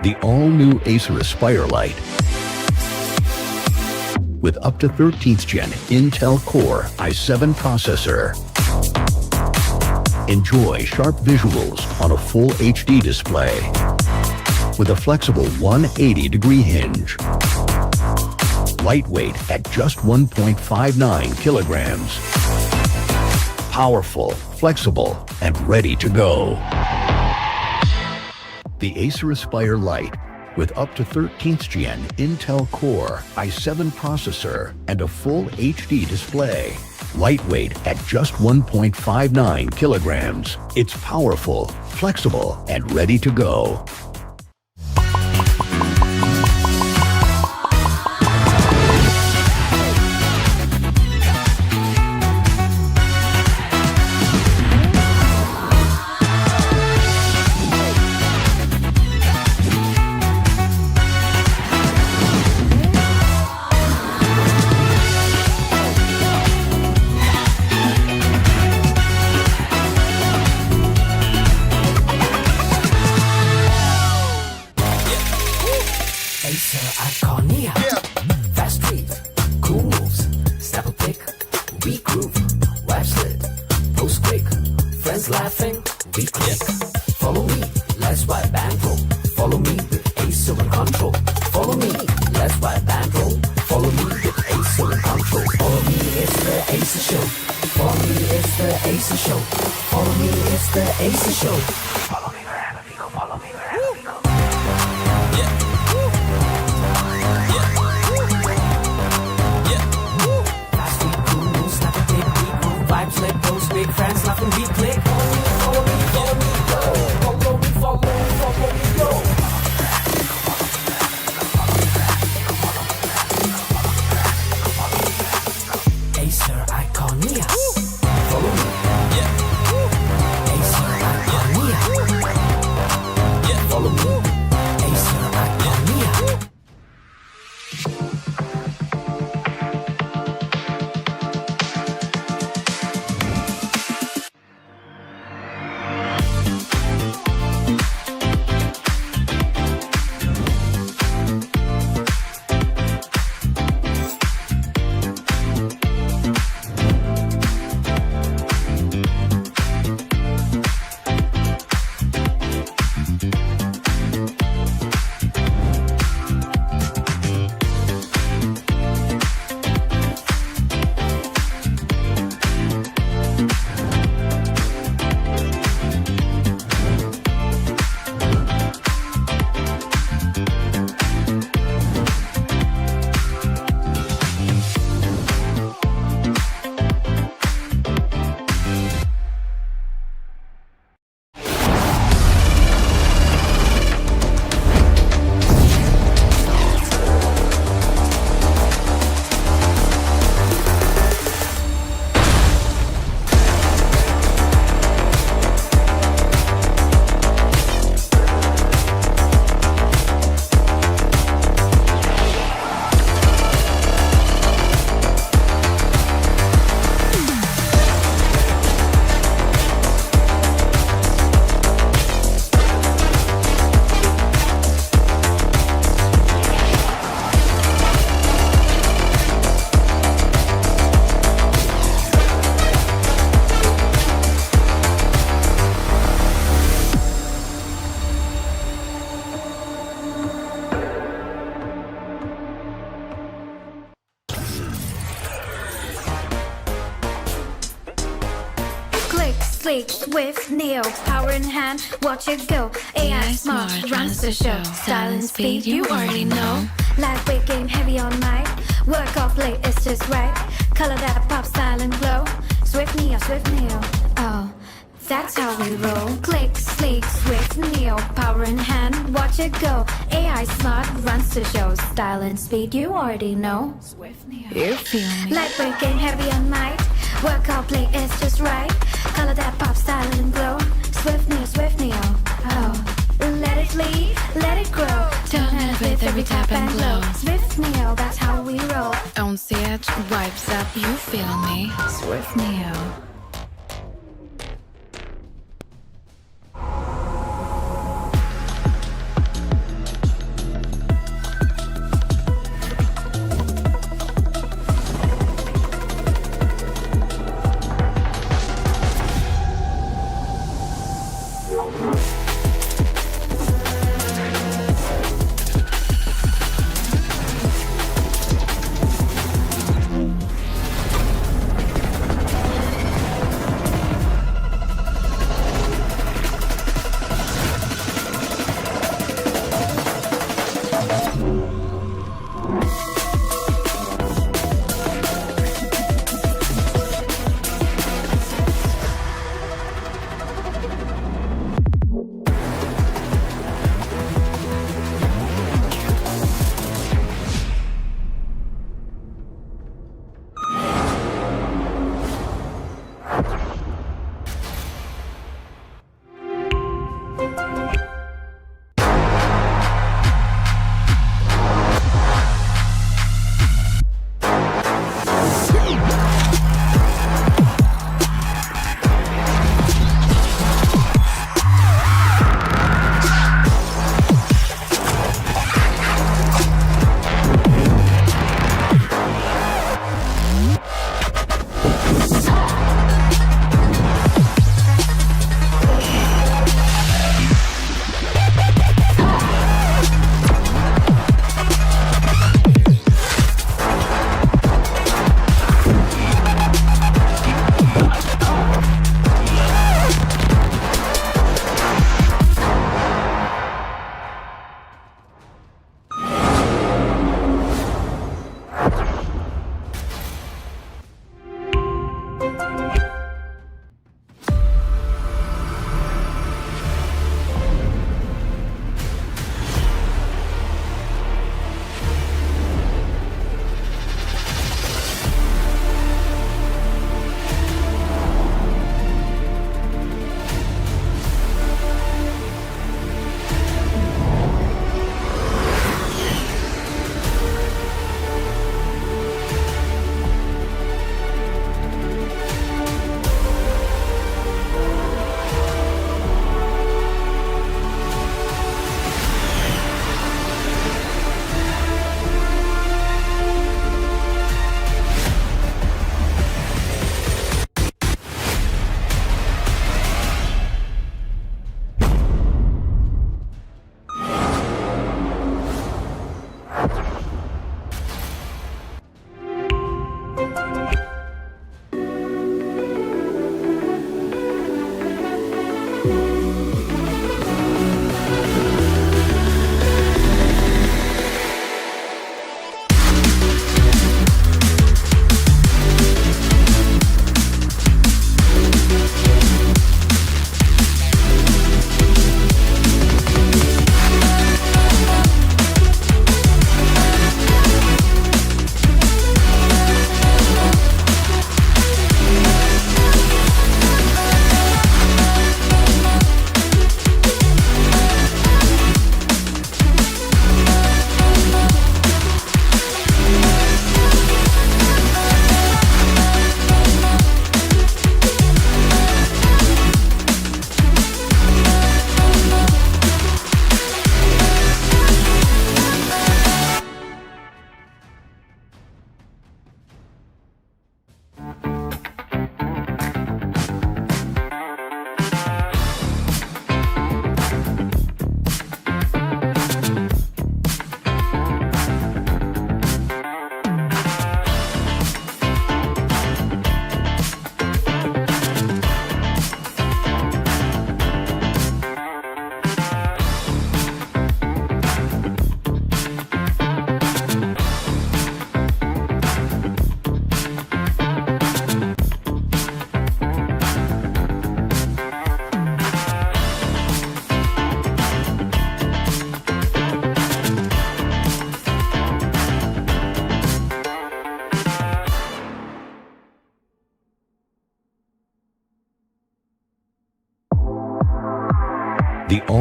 the all-new Acer Aspire Lite. With up to 13th Gen Intel Core i7 processor. Enjoy sharp visuals on a full HD display. With a flexible 180-degree hinge. Lightweight at just 1.59 kilograms. Powerful, flexible, and ready to go. The Acer Aspire Lite, with up to 13th Gen Intel Core i7 processor and a full HD display. Lightweight at just 1.59 kilograms. It's powerful, flexible, and ready to go. With Neo, power in hand, watch it go. AI smart runs the show. Style and speed, you already know. Lightweight game, heavy on mic. Work off late, it's just right. Color that pop, style and glow. Swift Neo, oh, that's how we roll. Click, sleek, Swift Neo, power in hand, watch it go. AI smart runs the show. Style and speed, you already know. Swift Neo, you feel me? Lightweight game, heavy on mic. Work out, play, it's just right. Color that pop, style and glow. Swift Neo, oh. Let it lead, let it grow. Turn it with every tap and glow. Swift Neo, that's how we roll. On set, vibes up, you feel me? Swift Neo.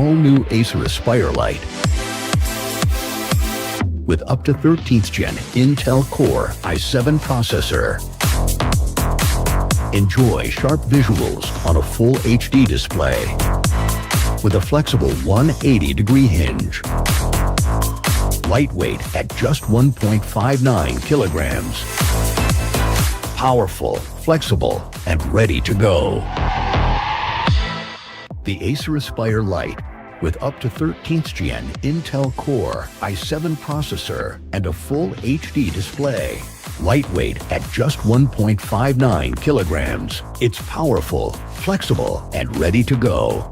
all-new Acer Aspire Lite. With up to 13th Gen Intel Core i7 processor. Enjoy sharp visuals on a full HD display with a flexible 180-degree hinge. Lightweight at just 1.59 kilograms. Powerful, flexible, and ready to go. The Acer Aspire Lite with up to 13th Gen Intel Core i7 processor and a full HD display. Lightweight at just 1.59 kilograms. It's powerful, flexible, and ready to go.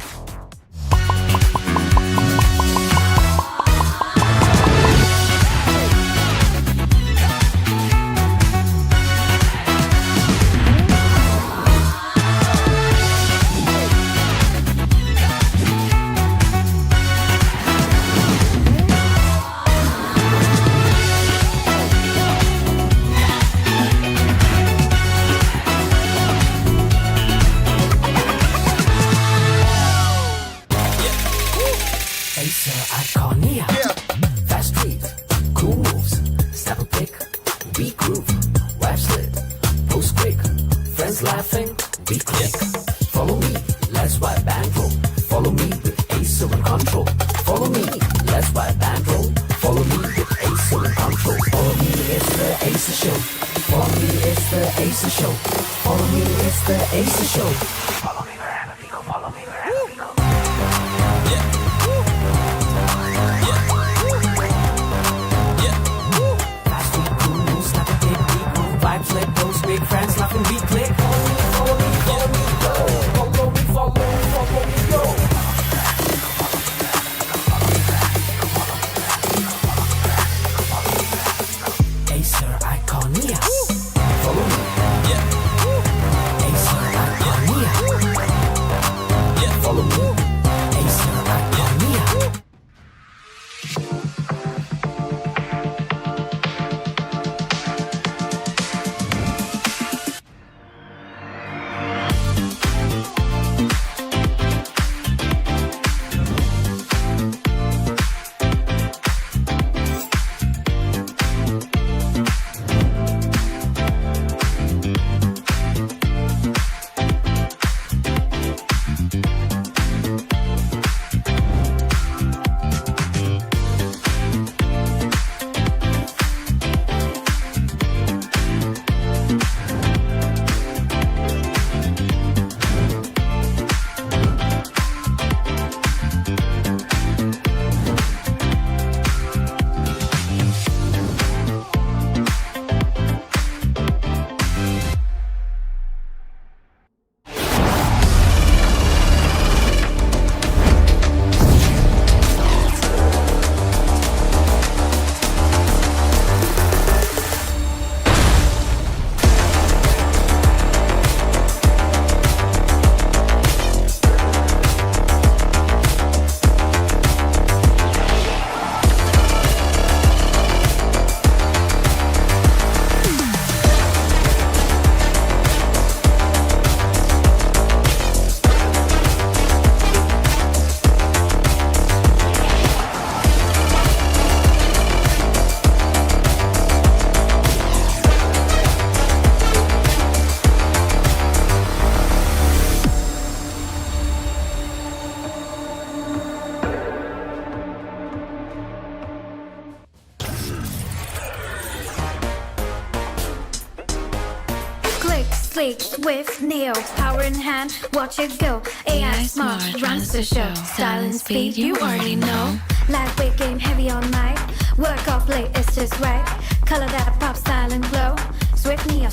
With Neo, power in hand, watch it go. AI smart, runs the show. Style and speed, you already know. Lightweight game, heavy on mic. Work off late, it's just right. Color that pop, style and glow. Swift Neo,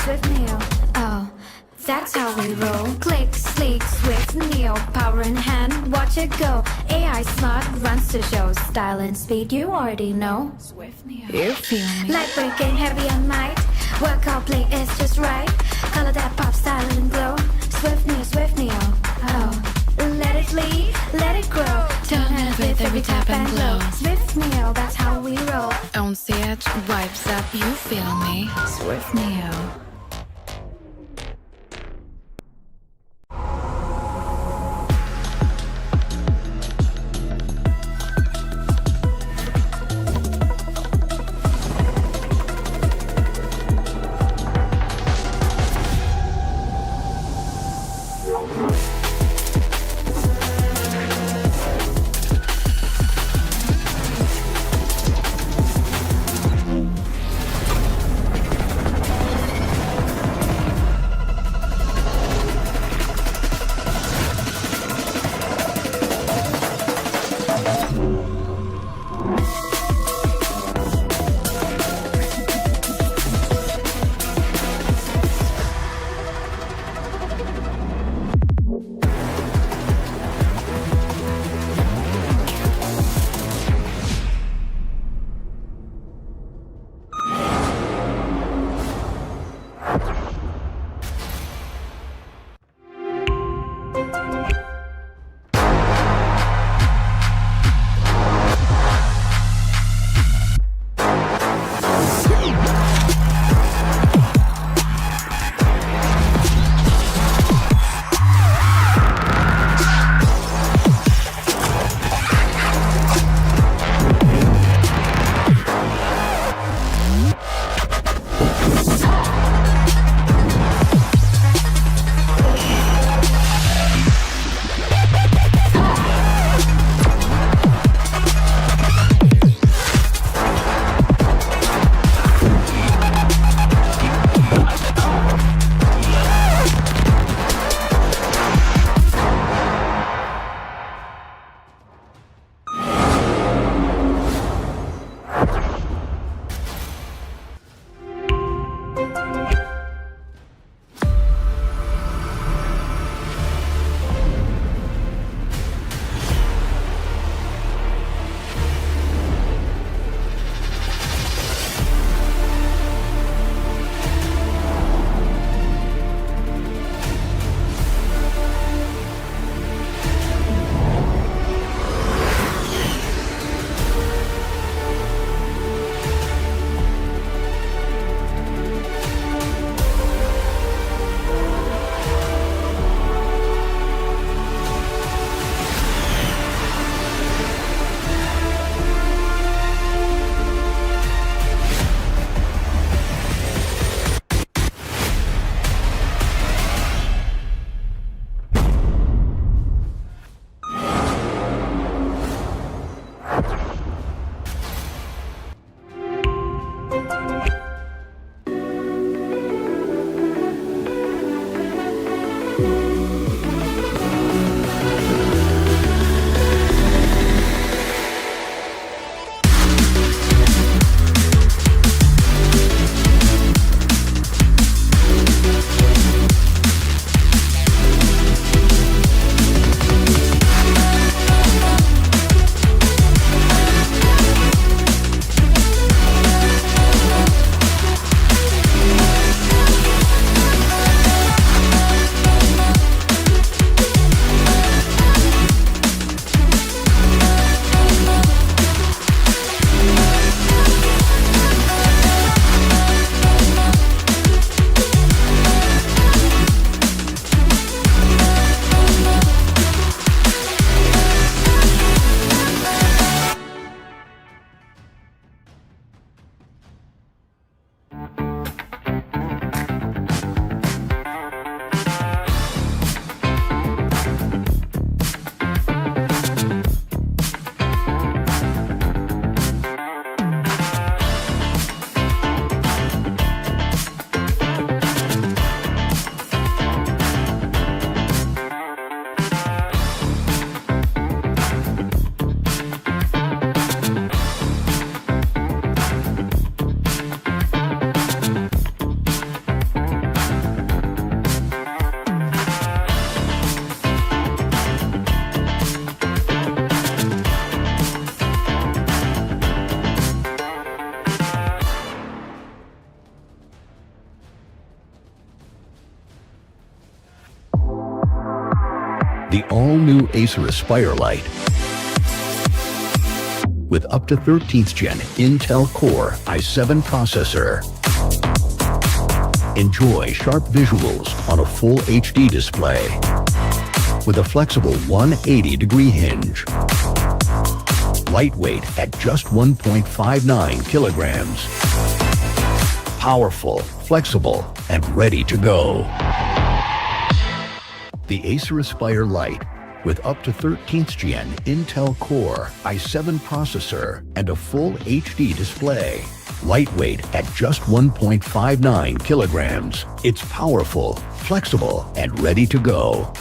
oh, that's how we roll. Click, sleek, swift Neo, power in hand, watch it go. AI smart, runs the show. Style and speed, you already know. Swift Neo, you feel me? Lightweight game, heavy on mic. Work off late, it's just right. Color that pop, style and glow. Swift Neo, oh. Let it lead, let it grow. Turn it with every tap and glow. Swift Neo, that's how we roll. On stage, vibes up, you feel me? Swift Neo. all-new Acer Aspire Lite. With up to 13th Gen Intel Core i7 processor. Enjoy sharp visuals on a full HD display with a flexible 180-degree hinge. Lightweight at just 1.59 kilograms. Powerful, flexible, and ready to go. The Acer Aspire Lite with up to 13th Gen Intel Core i7 processor and a full HD display. Lightweight at just 1.59 kilograms. It's powerful, flexible, and ready to go.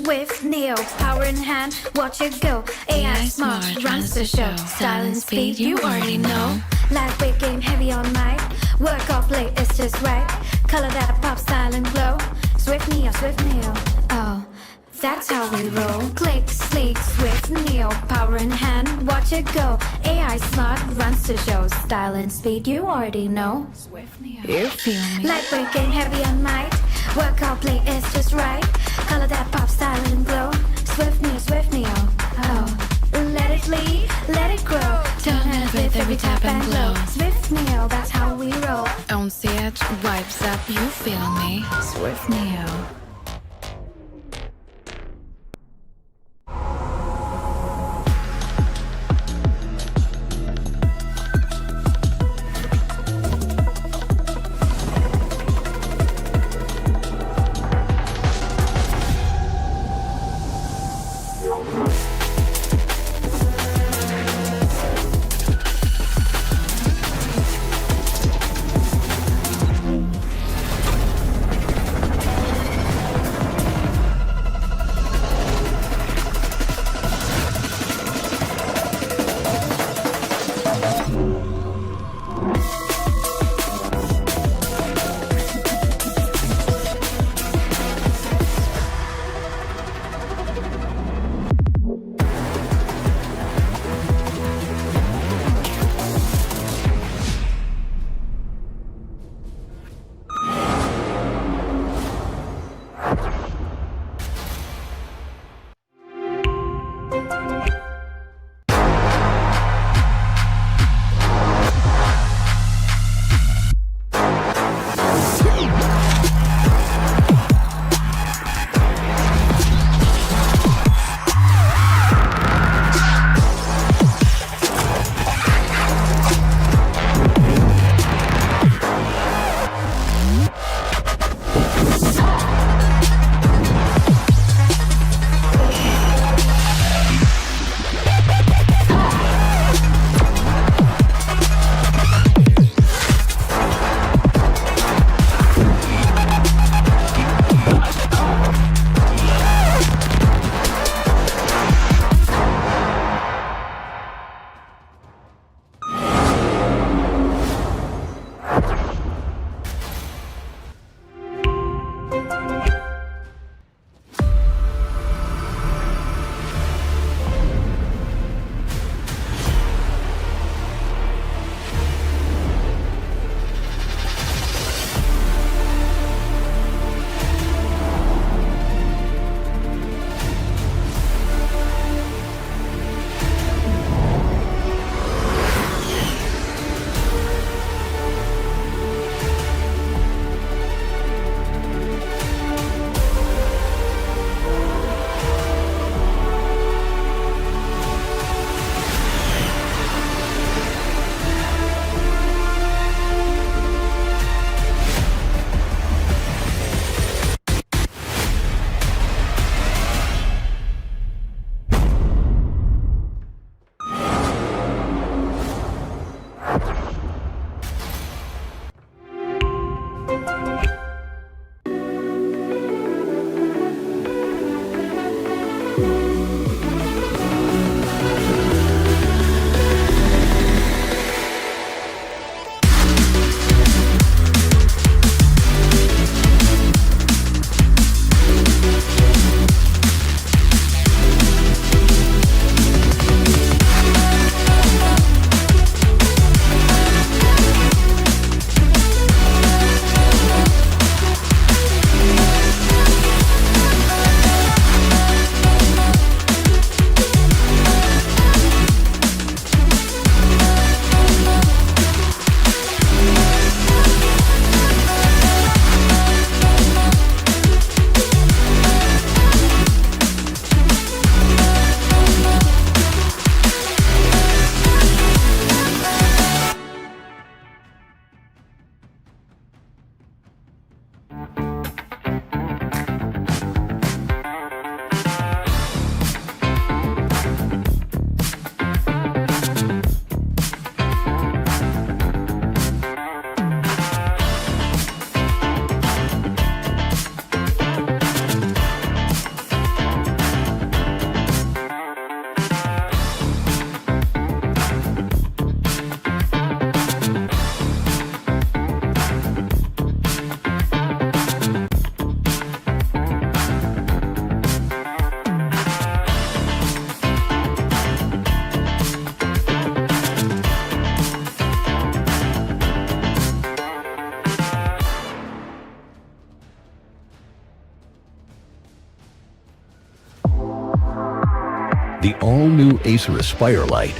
With Neo, power in hand, watch it go. AI smart, runs the show. Style and speed, you already know. Lightweight game, heavy on mic. Work off late, it's just right. Color that pop, style and glow. Swift Neo, oh, that's how we roll. Click, sleek, swift Neo, power in hand, watch it go. AI smart, runs the show. Style and speed, you already know. Swift Neo, You feel me? lightweight game, heavy on mic. Work off late, it's just right. Color that pop, style and glow. Swift Neo, oh. Let it lead, let it grow. Turn it with every tap and glow. Swift Neo, that's how we roll. On set, vibes up, you feel me? Swift Neo. all-new Acer Aspire Lite.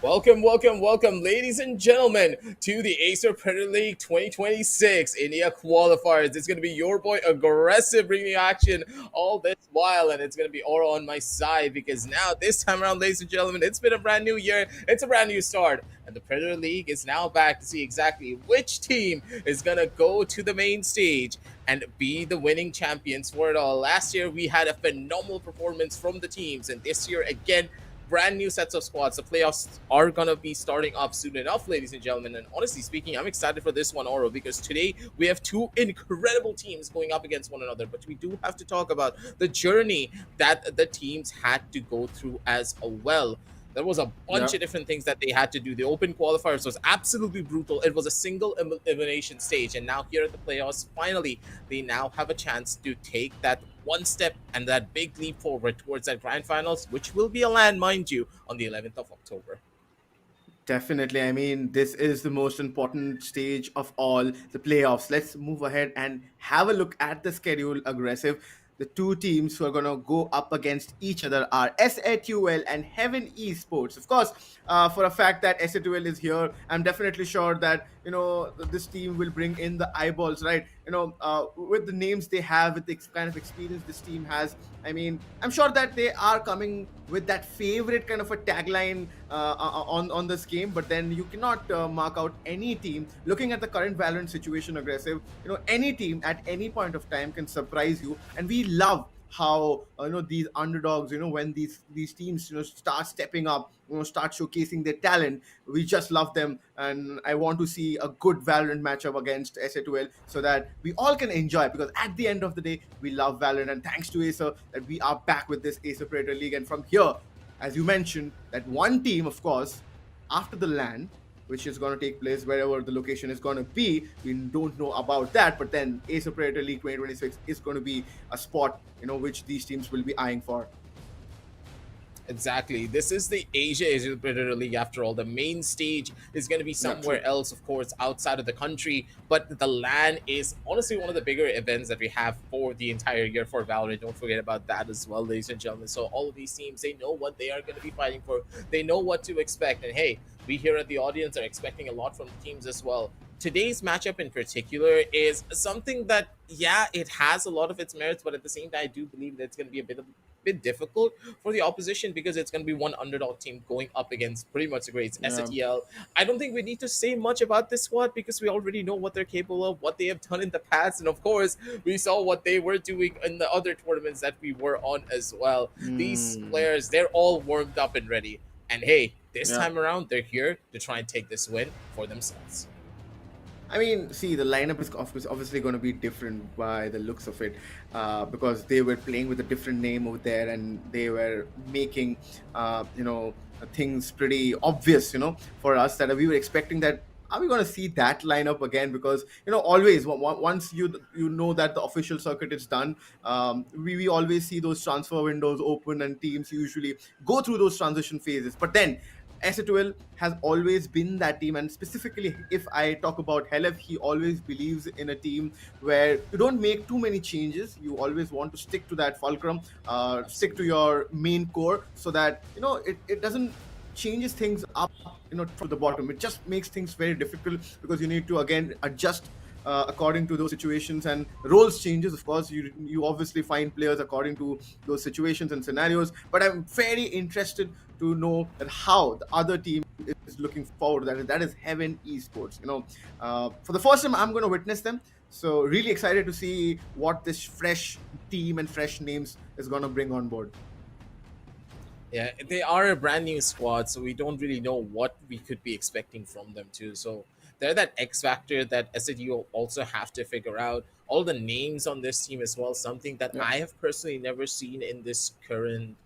Welcome, ladies and gentlemen, to the Acer Predator League 2026 India Qualifiers. It's going to be your boy Aggressive bringing you action all this while, and it's going to be Oro on my side because now, this time around, ladies and gentlemen, it's been a brand new year. It's a brand new start, and the Predator League is now back to see exactly which team is going to go to the main stage and be the winning champions for it all. Last year, we had a phenomenal performance from the teams, and this year, again, brand new sets of squads. The playoffs are gonna be starting up soon enough, ladies and gentlemen. And honestly speaking, I'm excited for this one, Oro, because today we have two incredible teams going up against one another. But we do have to talk about the journey that the teams had to go through as well. There was a bunch of different things that they had to do. The open qualifiers was absolutely brutal. It was a single elimination stage. And now here at the playoffs, finally, they now have a chance to take that one step and that big leap forward towards that grand finals, which will be a LAN, mind you, on the 11th of October. Definitely. I mean, this is the most important stage of all, the playoffs. Let's move ahead and have a look at the schedule, Aggressive. The two teams who are going to go up against each other are S8UL and Heaven Esports. Of course, for a fact that S8UL is here, I'm definitely sure that, this team will bring in the eyeballs, right? With the names they have, with the kind of experience this team has, I mean, I'm sure that they are coming with that favorite kind of a tagline on this game. But then you cannot mark out any team. Looking at the current Valorant situation, Aggressive, any team at any point of time can surprise you, and we love how these underdogs, when these teams start stepping up, start showcasing their talent. We just love them, and I want to see a good Valorant matchup against S8UL so that we all can enjoy, because at the end of the day, we love Valorant, and thanks to Acer that we are back with this Acer Predator League. And from here, as you mentioned, that one team, of course, after the LAN, which is going to take place wherever the location is going to be. We don't know about that, but then Acer Predator League 2026 is going to be a spot, which these teams will be eyeing for. Exactly. This is the Acer Predator League after all. The main stage is going to be somewhere else, of course, outside of the country. But the LAN is honestly one of the bigger events that we have for the entire year for Valorant. Don't forget about that as well, ladies and gentlemen. So all of these teams, they know what they are going to be fighting for. They know what to expect. And hey, we here at the audience are expecting a lot from the teams as well. Today's matchup in particular is something that, yeah, it has a lot of its merits, but at the same time, I do believe that it's going to be a bit difficult for the opposition, because it's going to be one underdog team going up against pretty much the greats, S8UL. I don't think we need to say much about this squad, because we already know what they're capable of, what they have done in the past, and of course, we saw what they were doing in the other tournaments that we were on as well. These players, they're all warmed up and ready. And hey, this time around, they're here to try and take this win for themselves. I mean, see, the lineup is obviously going to be different by the looks of it, because they were playing with a different name over there, and they were making, things pretty obvious, for us, that we were expecting that. Are we going to see that lineup again? Because, always, once you know that the official circuit is done, we always see those transfer windows open, and teams usually go through those transition phases. But then S8UL has always been that team, and specifically if I talk about Helef, he always believes in a team where you don't make too many changes. You always want to stick to that fulcrum, stick to your main core, so that it doesn't changes things up to the bottom. It just makes things very difficult, because you need to again adjust according to those situations, and roles changes. Of course, you obviously find players according to those situations and scenarios. But I'm very interested to know that how the other team is looking forward. That is Heaven Esports. For the first time, I'm going to witness them. So really excited to see what this fresh team and fresh names is going to bring on board. Yeah, they are a brand new squad, so we don't really know what we could be expecting from them too. So they're that X factor that S8UL also have to figure out. All the names on this team as well, something that I have personally never seen in this current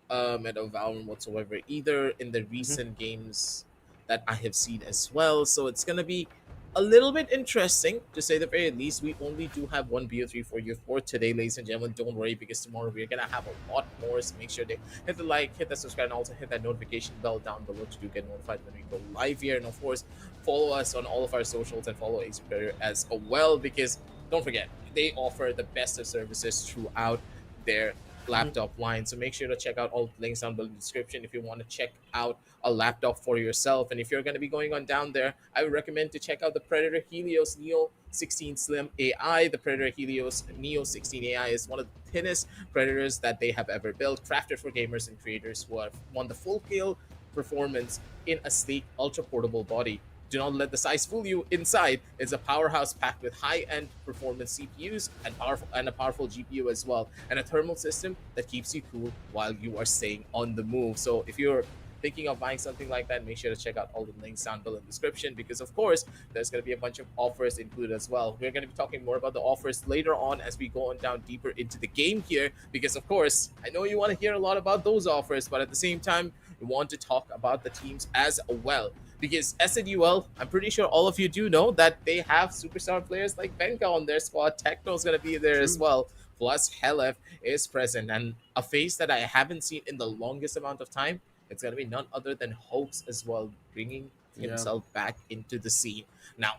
meta of Valorant whatsoever, either in the recent games that I have seen as well. So it's gonna be a little bit interesting, to say the very least. We only do have one BO3 for you for today, ladies and gentlemen. Don't worry, because tomorrow we're gonna have a lot more. So make sure to hit the like, hit the subscribe, and also hit that notification bell down below to get notified when we go live here. And of course, follow us on all of our socials, and follow Acer Predator as well, because don't forget, they offer the best of services throughout their laptop line. So make sure to check out all the links down below in the description if you want to check out a laptop for yourself. And if you're going to be going on down there, I would recommend to check out the Predator Helios Neo 16 Slim AI. The Predator Helios Neo 16 AI is one of the thinnest Predators that they have ever built, crafted for gamers and creators who have won the full scale performance in a sleek, ultra portable body. Do not let the size fool you. Inside is a powerhouse packed with high-end performance CPUs and a powerful GPU as well, and a thermal system that keeps you cool while you are staying on the move. So if you're thinking of buying something like that, make sure to check out all the links down below in the description, because of course there's going to be a bunch of offers included as well. We're going to be talking more about the offers later on as we go on down deeper into the game here, because of course I know you want to hear a lot about those offers, but at the same time we want to talk about the teams as well, because S8UL, I'm pretty sure all of you do know that they have superstar players like Benka on their squad. Techno's going to be there as well. Plus, Helef is present, and a face that I haven't seen in the longest amount of time. It's going to be none other than Hoax as well, bringing himself back into the scene. Now,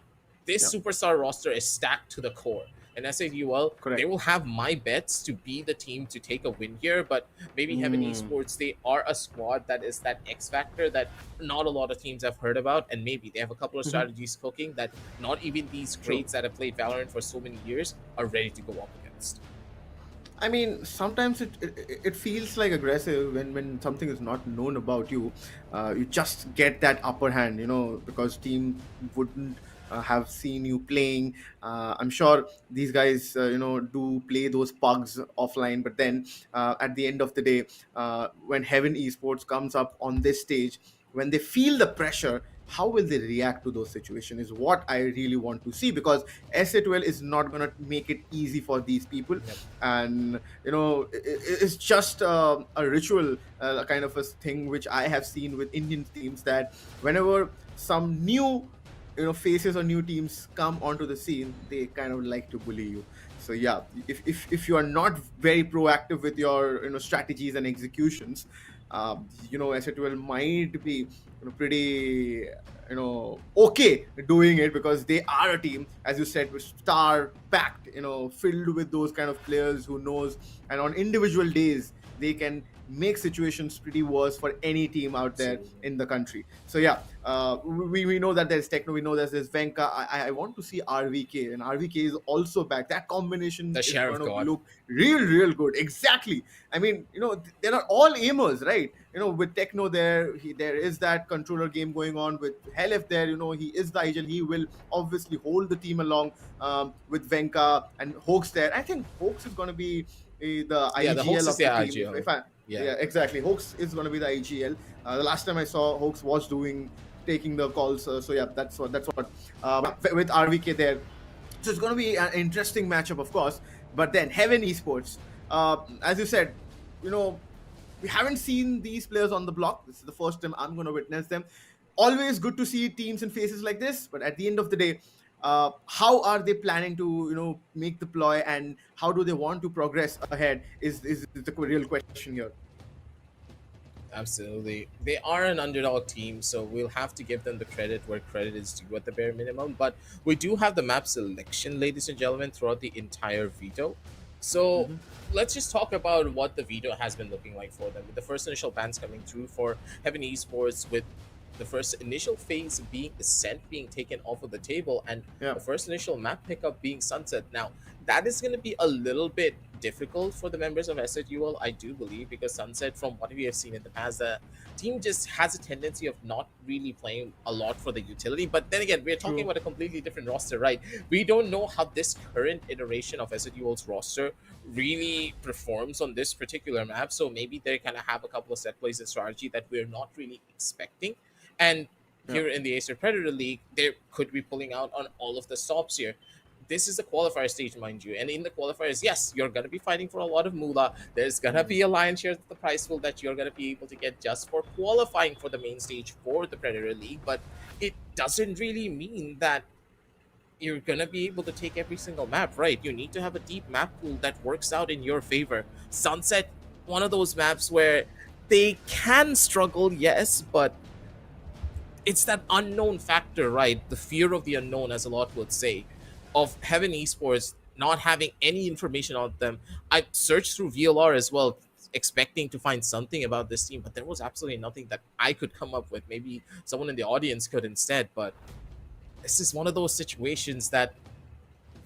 this superstar roster is stacked to the core. And S8UL, they will have my bets to be the team to take a win here, but maybe Heaven Esports, they are a squad that is that X factor that not a lot of teams have heard about, and maybe they have a couple of strategies cooking that not even these crates that have played Valorant for so many years are ready to go up against. I mean, sometimes it feels like aggressive when something is not known about you. You just get that upper hand, because team wouldn't have seen you playing. I'm sure these guys, do play those pugs offline, but then at the end of the day, when Heaven Esports comes up on this stage, when they feel the pressure, how will they react to those situations is what I really want to see, because S8UL is not going to make it easy for these people. And it's just a ritual, kind of a thing which I have seen with Indian teams, that whenever some new faces or new teams come onto the scene, they kind of like to bully you. So yeah, if you are not very proactive with your strategies and executions, S8UL might be pretty okay doing it, because they are a team, as you said, with star packed, filled with those kind of players who knows, and on individual days they can make situations pretty worse for any team out there in the country. So yeah, we know that there's Techno, we know that there's Venka. I want to see RVK, and RVK is also back. That combination The is Sheriff going to God. look real good. Exactly. I mean, they're not all aimers, right? With Techno there, there is that controller game going on. With Helef there, he is the IGL. He will obviously hold the team along, with Venka and Hoax there. I think Hoax is going to be the IGL the Hoax of is the the team. IGL. Yeah, exactly. Hoax is going to be the IGL. The last time I saw Hoax was taking the calls. So yeah, that's what with RVK there. So it's going to be an interesting matchup, of course. But then Heaven Esports, as you said, we haven't seen these players on the block. This is the first time I'm going to witness them. Always good to see teams and faces like this, but at the end of the day, how are they planning to make the ploy, and how do they want to progress ahead is the real question here. Absolutely. They are an underdog team, so we'll have to give them the credit where credit is due at the bare minimum. But we do have the map selection, ladies and gentlemen, throughout the entire veto. So let's just talk about what the veto has been looking like for them. With the first initial bans coming through for Heaven Esports, with the first initial phase being Ascent being taken off of the table, and the first initial map pickup being Sunset. Now, that is going to be a little bit difficult for the members of S8UL, I do believe, because Sunset, from what we have seen in the past, the team just has a tendency of not really playing a lot for the utility. But then again, we're talking about a completely different roster, right? We don't know how this current iteration of S8UL's roster really performs on this particular map, so maybe they kind of have a couple of set plays and strategy that we're not really expecting. And here in the Acer Predator League, they could be pulling out on all of the stops here. This is the qualifier stage, mind you. And in the qualifiers, yes, you're going to be fighting for a lot of moolah. There's going to be a lion's share of the prize pool that you're going to be able to get just for qualifying for the main stage for the Predator League. But it doesn't really mean that you're going to be able to take every single map, right? You need to have a deep map pool that works out in your favor. Sunset, one of those maps where they can struggle, yes, but it's that unknown factor, right? The fear of the unknown, as a lot would say, of Heaven Esports not having any information on them. I searched through VLR as well, expecting to find something about this team, but there was absolutely nothing that I could come up with. Maybe someone in the audience could instead, but this is one of those situations that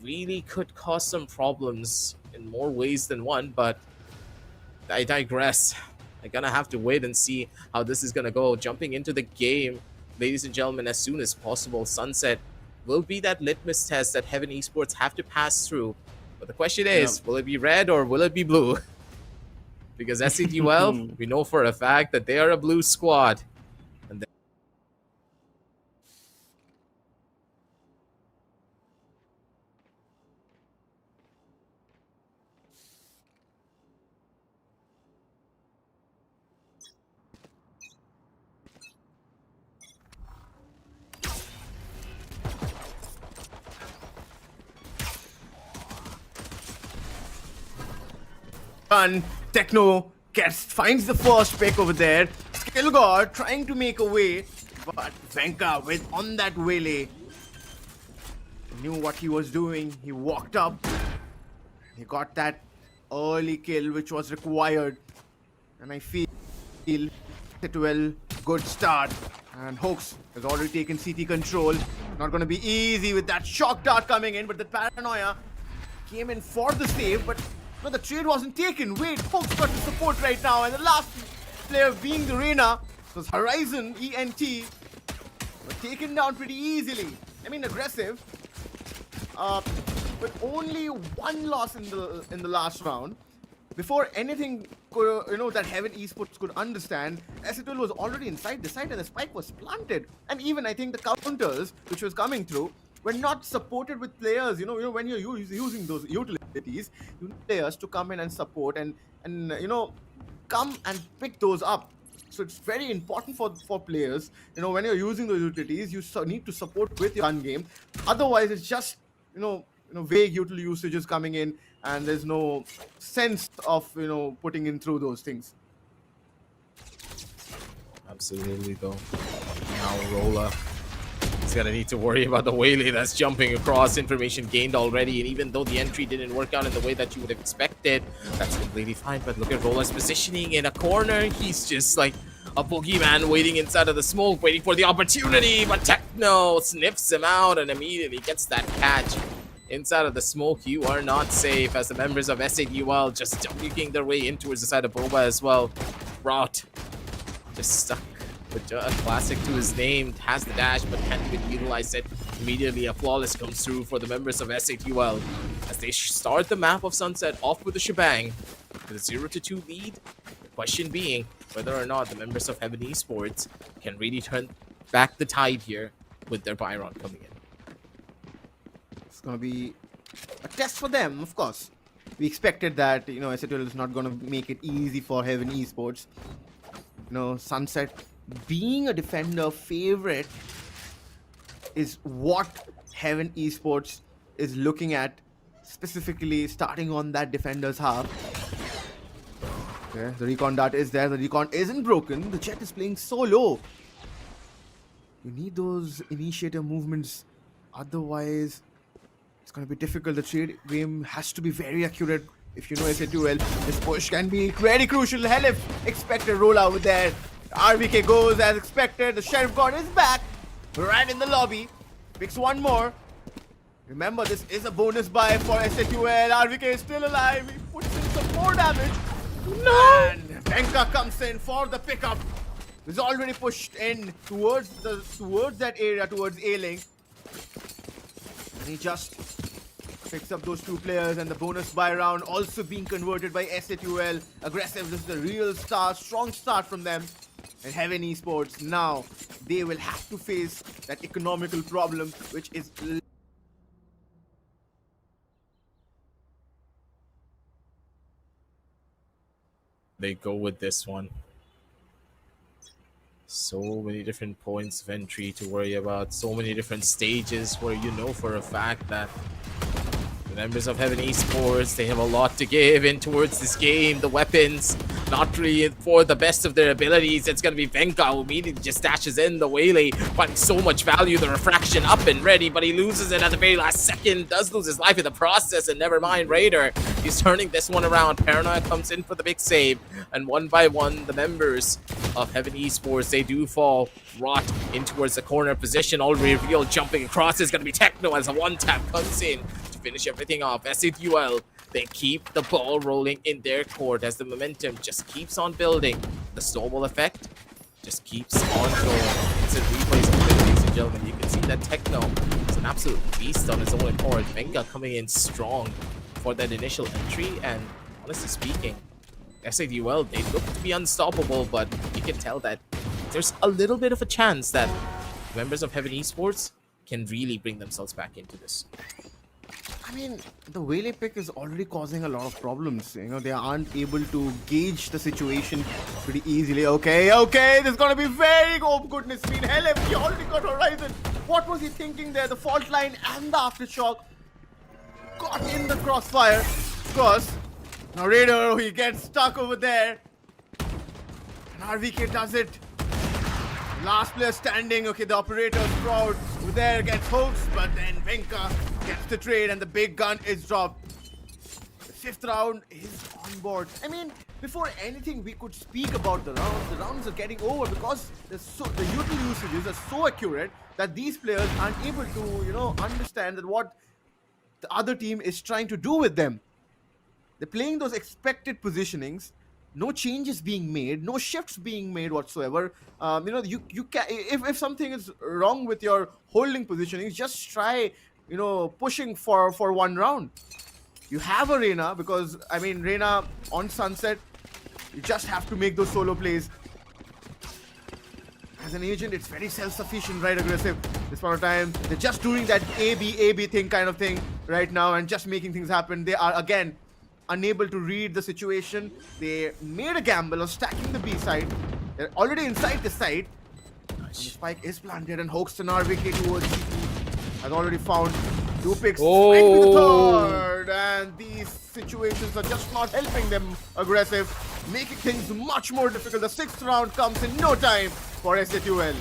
really could cause some problems in more ways than one, but I digress. I'm gonna have to wait and see how this is gonna go. Jumping into the game, ladies and gentlemen, as soon as possible, Sunset will be that litmus test that Heaven Esports have to pass through. But the question is, will it be red or will it be blue? Because S8UL, we know for a fact that they are a blue squad. And Run. Techno finds the first pick over there. Skillgod trying to make a way, but Venka with on that waylay. Knew what he was doing. He walked up. He got that early kill which was required. And I feel S8UL good start. And Hoax has already taken CT control. Not going to be easy with that shock dart coming in, but the paranoia came in for the save, but no, the trade wasn't taken. Wait, Hoax got the support right now, and the last player being the Reina was Horizon ENT, but taken down pretty easily. I mean, aggressive, but only one loss in the last round. Before anything, that Heaven Esports could understand, S8UL was already inside the site and the spike was planted. And even I think the counters which was coming through were not supported with players. When you're using those utilities, you need players to come in and support and come and pick those up. So it's very important for players. When you're using those utilities, you need to support with your gun game. Otherwise, it's just vague utility usages coming in, and there's no sense of putting in through those things. absolutely, though. Now Rolla is gonna need to worry about the waylay that's jumping across. Information gained already, and even though the entry didn't work out in the way that you would have expected, that's completely fine. But look at Rolla's positioning in a corner. He's just like a boogeyman waiting inside of the smoke, waiting for the opportunity. But Techno sniffs him out and immediately gets that catch. Inside of the smoke, you are not safe, as the members of S8UL just ducking their way in towards the side of Boba as well. Rout just stuck with a classic to his name, has the dash but can't even utilize it. Immediately a flawless comes through for the members of S8UL as they start the map of Sunset off with a shebang with a 0-2 lead. The question being whether or not the members of Heaven Esports can really turn back the tide here with their Byron coming in. It's going to be a test for them, of course. We expected that, S8UL is not going to make it easy for Heaven Esports. Sunset being a defender favorite is what Heaven Esports is looking at, specifically starting on that defender's half. Okay, the recon dart is there. The recon isn't broken. The Jet is playing so low. You need those initiator movements. Otherwise, it's going to be difficult. The trade game has to be very accurate. If you know S8UL, this push can be very crucial. Helif expected roll out there. RVK goes as expected. The Sheriff God is back. Right in the lobby. Picks one more. Remember, this is a bonus buy for S8UL. RVK is still alive. He puts in some more damage. No! And Venka comes in for the pickup. He's already pushed in towards that area, towards A-Link. And he just picks up those two players, and the bonus buy round also being converted by S8UL. Aggressive, this is a real start, strong start from them. And Heaven Esports, now they will have to face that economical problem, which is... They go with this one. So many different points of entry to worry about, so many different stages where you know for a fact that The members of Heaven Esports, they have a lot to give in towards this game. The weapons, not really for the best of their abilities. It's going to be Venka who immediately just dashes in. The Waylay finding so much value. The refraction up and ready, but he loses it at the very last second. Does lose his life in the process, and never mind Raider. He's turning this one around. Paranoia comes in for the big save, and one by one, the members of Heaven Esports, they do fall. Rot in towards the corner position. Already revealed, jumping across is going to be Techno as a one-tap comes in to finish everything off. S8UL, they keep the ball rolling in their court as the momentum just keeps on building. The snowball effect just keeps on going. It's a replays of it, ladies and gentlemen. You can see that Techno is an absolute beast on his own accord. Venga coming in strong for that initial entry, and honestly speaking, S8UL, they look to be unstoppable, but you can tell that there's a little bit of a chance that members of Heaven Esports can really bring themselves back into this. I mean, the Waylay pick is already causing a lot of problems. You know, they aren't able to gauge the situation pretty easily. Okay, this is gonna be very... Oh, goodness me. Hell, he already got Horizon. What was he thinking there? The fault line and the aftershock got in the crossfire. Of course, now Raider, he gets stuck over there. And RVK does it. Last player standing. Okay, the operator Sprout over there gets hooked, but then Venka gets the trade and the big gun is dropped. The 5th round is on board. I mean, before anything we could speak about the rounds are getting over because the util usages are so accurate that these players aren't able to, you know, understand that what the other team is trying to do with them. They're playing those expected positionings. No changes being made, no shifts being made whatsoever. You know, you can, if something is wrong with your holding positioning, just try, you know, pushing for one round. You have a Reyna because, I mean, Reyna on Sunset, you just have to make those solo plays. As an agent, it's very self-sufficient, right? Aggressive. This point of time, they're just doing that A-B thing kind of thing right now and just making things happen. They are, again, unable to read the situation. They made a gamble of stacking the B side. They're already inside the site. Nice. The spike is planted and Hoaxton RVK towards CP has already found 2 picks. Straight to the third, and these situations are just not helping them. Aggressive, making things much more difficult. The 6th round comes in no time for S8UL.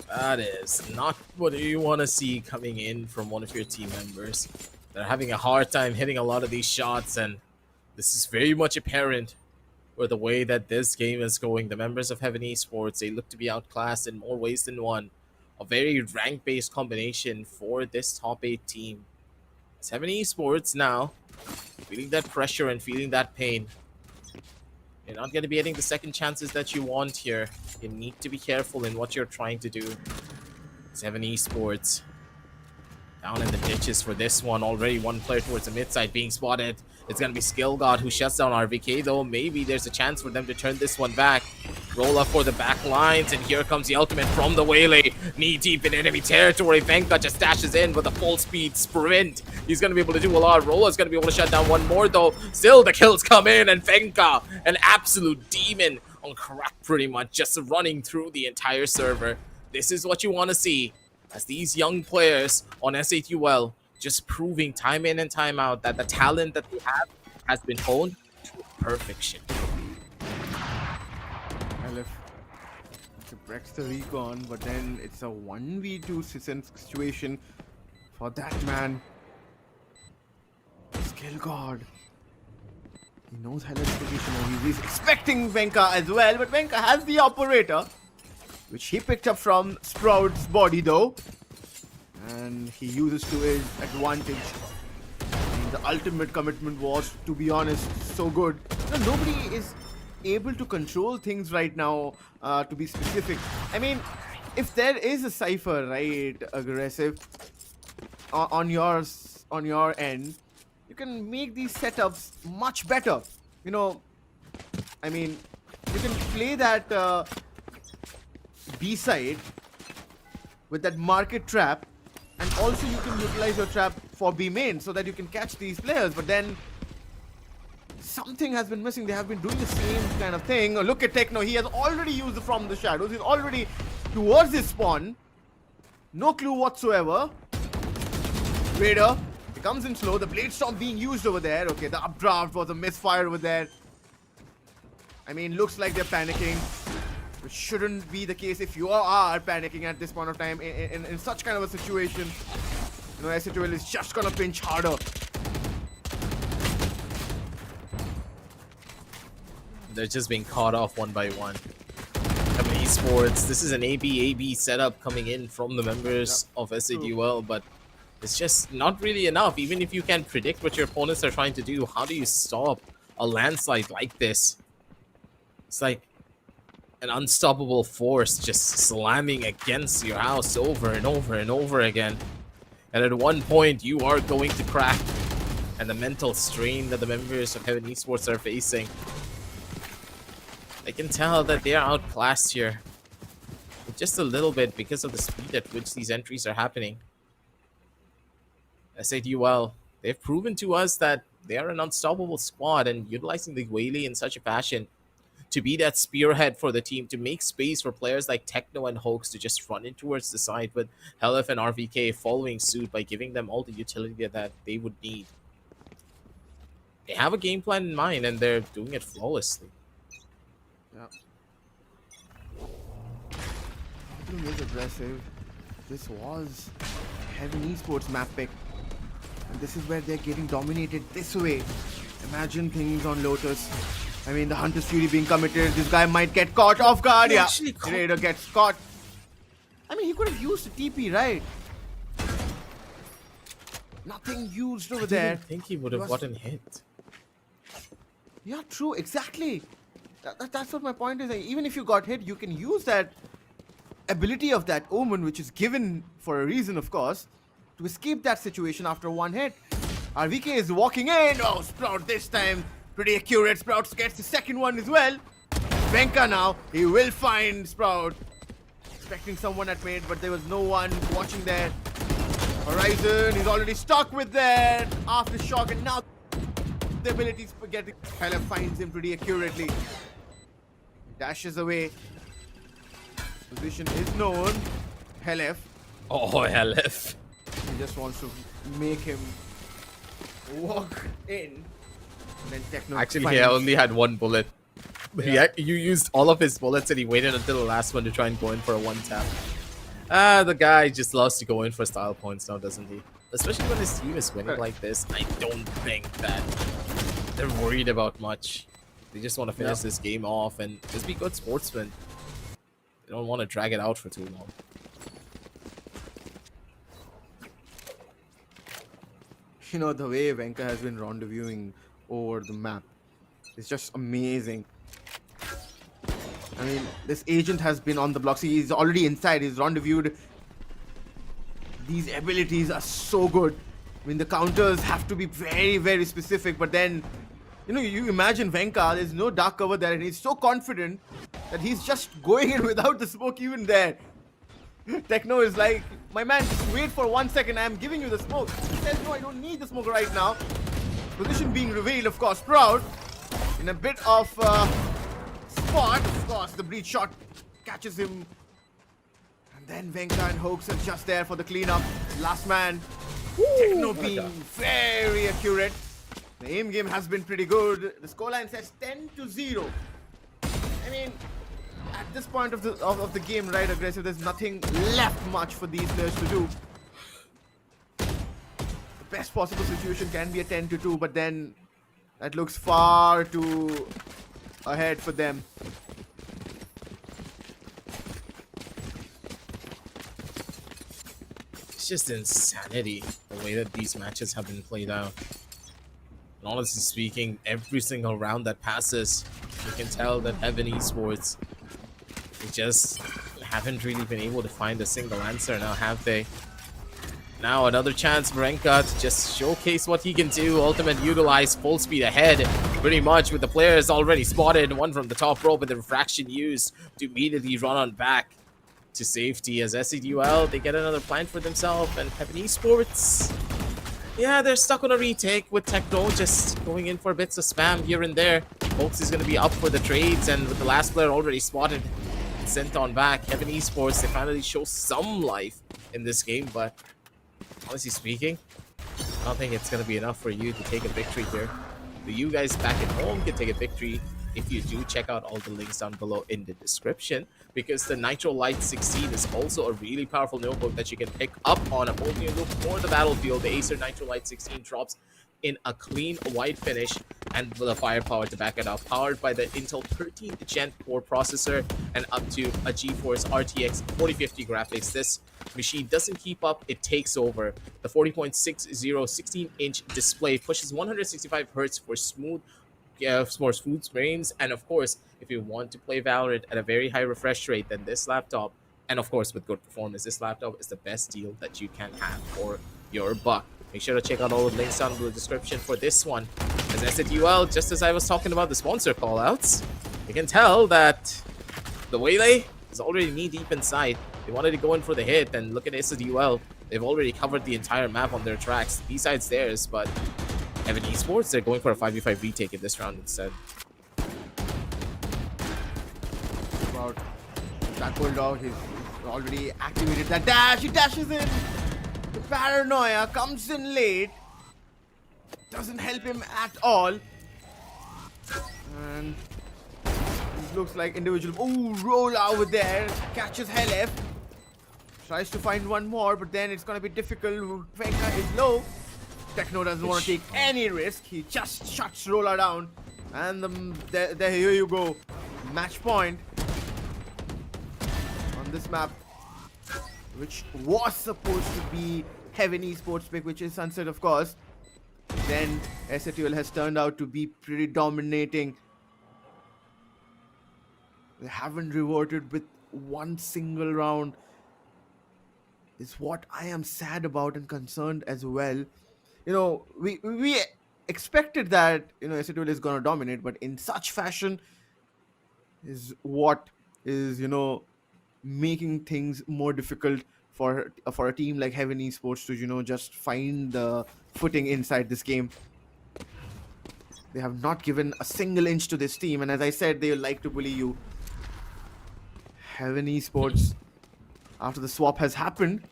That is not what you want to see coming in from one of your team members. They're having a hard time hitting a lot of these shots, and this is very much apparent with the way that this game is going. The members of Heaven Esports, they look to be outclassed in more ways than one. A very rank-based combination for this top 8 team. As Heaven Esports now feeling that pressure and feeling that pain. You're not going to be getting the second chances that you want here. You need to be careful in what you're trying to do. As Heaven Esports down in the ditches for this one. Already one player towards the mid side being spotted. It's going to be Skill God who shuts down RVK, though. Maybe there's a chance for them to turn this one back. Roll up for the back lines, and here comes the ultimate from the Waylay. Knee deep in enemy territory. Venka just dashes in with a full speed sprint. He's going to be able to do a lot. Rolla's going to be able to shut down one more, though. Still, the kills come in, and Venka, an absolute demon on crack pretty much, just running through the entire server. This is what you want to see, as these young players on S8UL just proving time in and time out that the talent that they have has been honed to perfection. Breaks the recon, but then it's a 1v2 situation for that man. Skill God. He knows Helen's position and he's expecting Venka as well, but Venka has the operator, which he picked up from Sprout's body though. And he uses to his advantage. And the ultimate commitment was, to be honest, so good. You know, nobody is able to control things right now, to be specific. I mean, if there is a cipher, right, aggressive, on your end, you can make these setups much better. You know, I mean, you can play that B side with that market trap, and also you can utilize your trap for B main so that you can catch these players. But then something has been missing. They have been doing the same kind of thing. Oh, look at Techno. He has already used from the shadows. He's already towards his spawn. No clue whatsoever. Raider, he comes in slow. The blade storm being used over there. Okay, the updraft was a misfire over there. I mean, looks like they're panicking, which shouldn't be the case if you are panicking at this point of time in such kind of a situation. You know, S8UL is just gonna pinch harder. They're just being caught off one by one. I mean, Esports, this is an AB setup coming in from the members of S8UL, but it's just not really enough. Even if you can predict what your opponents are trying to do, how do you stop a landslide like this? It's like an unstoppable force just slamming against your house over and over and over again. And at one point, you are going to crack. And the mental strain that the members of Heaven Esports are facing, I can tell that they are outclassed here. Just a little bit because of the speed at which these entries are happening. S8UL, they've proven to us that they are an unstoppable squad, and utilizing the Whaley in such a fashion to be that spearhead for the team, to make space for players like Techno and Hoax to just run in towards the side, with Helif and RVK following suit by giving them all the utility that they would need. They have a game plan in mind, and they're doing it flawlessly. Yeah. It was aggressive. This was Heaven Esports map pick. And this is where they're getting dominated this way. Imagine things on Lotus. I mean, the Hunter's Fury being committed. This guy might get caught off guard. Yeah, Raider gets caught. I mean, he could have used a TP, right? Nothing used over there. I think he would have gotten hit. Yeah, true, exactly. That's what my point is. Like, even if you got hit, you can use that ability of that Omen, which is given for a reason, of course, to escape that situation after one hit. RVK is walking in. Oh, Sprout this time. Pretty accurate. Sprout gets the second one as well. Venka now. He will find Sprout. Expecting someone at mid, but there was no one watching there. Horizon, he's already stuck with that aftershock, and now the abilities for getting. Helif finds him pretty accurately. Dashes away. Position is known. Helif. Oh, Helif. He just wants to make him walk in. And then Techno Actually, he only had one bullet. Yeah. You used all of his bullets, and he waited until the last one to try and go in for a one tap. The guy just loves to go in for style points now, doesn't he? Especially when his team is winning like this. I don't think that they're worried about much. They just want to finish this game off and just be good sportsmen. They don't want to drag it out for too long. You know, the way Venka has been rendezvousing over the map is just amazing. I mean, this agent has been on the block. See, he's already inside. He's rendezvoused. These abilities are so good. I mean, the counters have to be very, very specific. But then, you know, you imagine Venka, there's no dark cover there. And he's so confident that he's just going in without the smoke even there. Techno is like, my man, just wait for 1 second. I'm giving you the smoke. He says, no, I don't need the smoke right now. Position being revealed, of course. Proud in a bit of spot. Of course, the breach shot catches him. And then Venka and Hoax are just there for the cleanup. Last man. Techno being very accurate. The aim game has been pretty good. The scoreline says 10-0. I mean, at this point of the game, right, aggressive, there's nothing left much for these players to do. The best possible situation can be a 10-2, but then that looks far too ahead for them. It's just insanity the way that these matches have been played out. And honestly speaking, every single round that passes, you can tell that Heaven Esports, they just haven't really been able to find a single answer now, have they? Now another chance for Renka to just showcase what he can do. Ultimate utilize full speed ahead, pretty much, with the players already spotted. One from the top rope with the refraction used to immediately run on back to safety. As S8UL, they get another plant for themselves, and Heaven Esports, yeah, they're stuck on a retake with Techno just going in for bits of spam here and there. Folks is going to be up for the trades, and with the last player already spotted, sent on back. Heaven Esports, they finally show some life in this game, but honestly speaking, I don't think it's going to be enough for you to take a victory here. You guys back at home can take a victory if you do check out all the links down below in the description, because the Nitro Light 16 is also a really powerful notebook that you can pick up on a whole new look for the battlefield. The Acer Nitro Light 16 drops in a clean white finish and with a firepower to back it up, powered by the Intel 13th Gen core processor and up to a GeForce RTX 4050 graphics. This machine doesn't keep up, it takes over. The 40.60 16-inch display pushes 165 Hz for smooth frames, and of course, if you want to play Valorant at a very high refresh rate, then this laptop, and of course with good performance, this laptop is the best deal that you can have for your buck. Make sure to check out all the links down in the description for this one. As S8UL, just as I was talking about the sponsor callouts, you can tell that the Waylay is already knee-deep inside. They wanted to go in for the hit, and look at S8UL. They've already covered the entire map on their tracks. Besides theirs, but Heaven Esports, they're going for a 5v5 retake in this round instead. About that bulldog, he's already activated that dash. He dashes in. The paranoia comes in late. Doesn't help him at all. And it looks like individual. Oh, roll over there. Catches Helef. Tries to find one more, but then it's gonna be difficult. Venka is low. Techno doesn't want to take any risk. He just shuts Roller down. And here you go. Match point on this map, which was supposed to be Heaven Esports pick, which is Sunset, of course. Then S8UL has turned out to be pretty dominating. They haven't reverted with one single round. Is what I am sad about and concerned as well. You know, we expected that, you know, S8UL is gonna dominate, but in such fashion is what is, you know, making things more difficult for a team like Heaven Esports to, you know, just find the footing inside this game. They have not given a single inch to this team, and as I said, they like to bully you. Heaven Esports, after the swap has happened,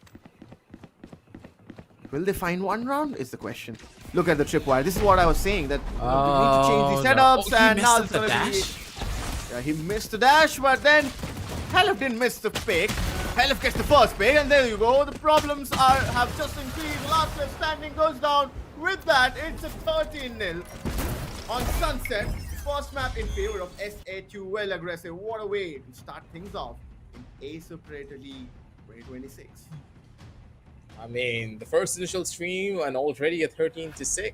will they find one round is the question. Look at the tripwire. This is what I was saying, that you know, we need to change the setups, no. and now it's the gonna dash. be. Yeah, he missed the dash, but then Helef didn't miss the pick. Helef gets the first pick, and there you go. The problems have just increased. The last player standing goes down. With that, it's a 13-0 on Sunset. First map in favor of S8UL aggressive. What a way to start things off in Acer Predator League 2026. I mean, the first initial stream and already a 13-6.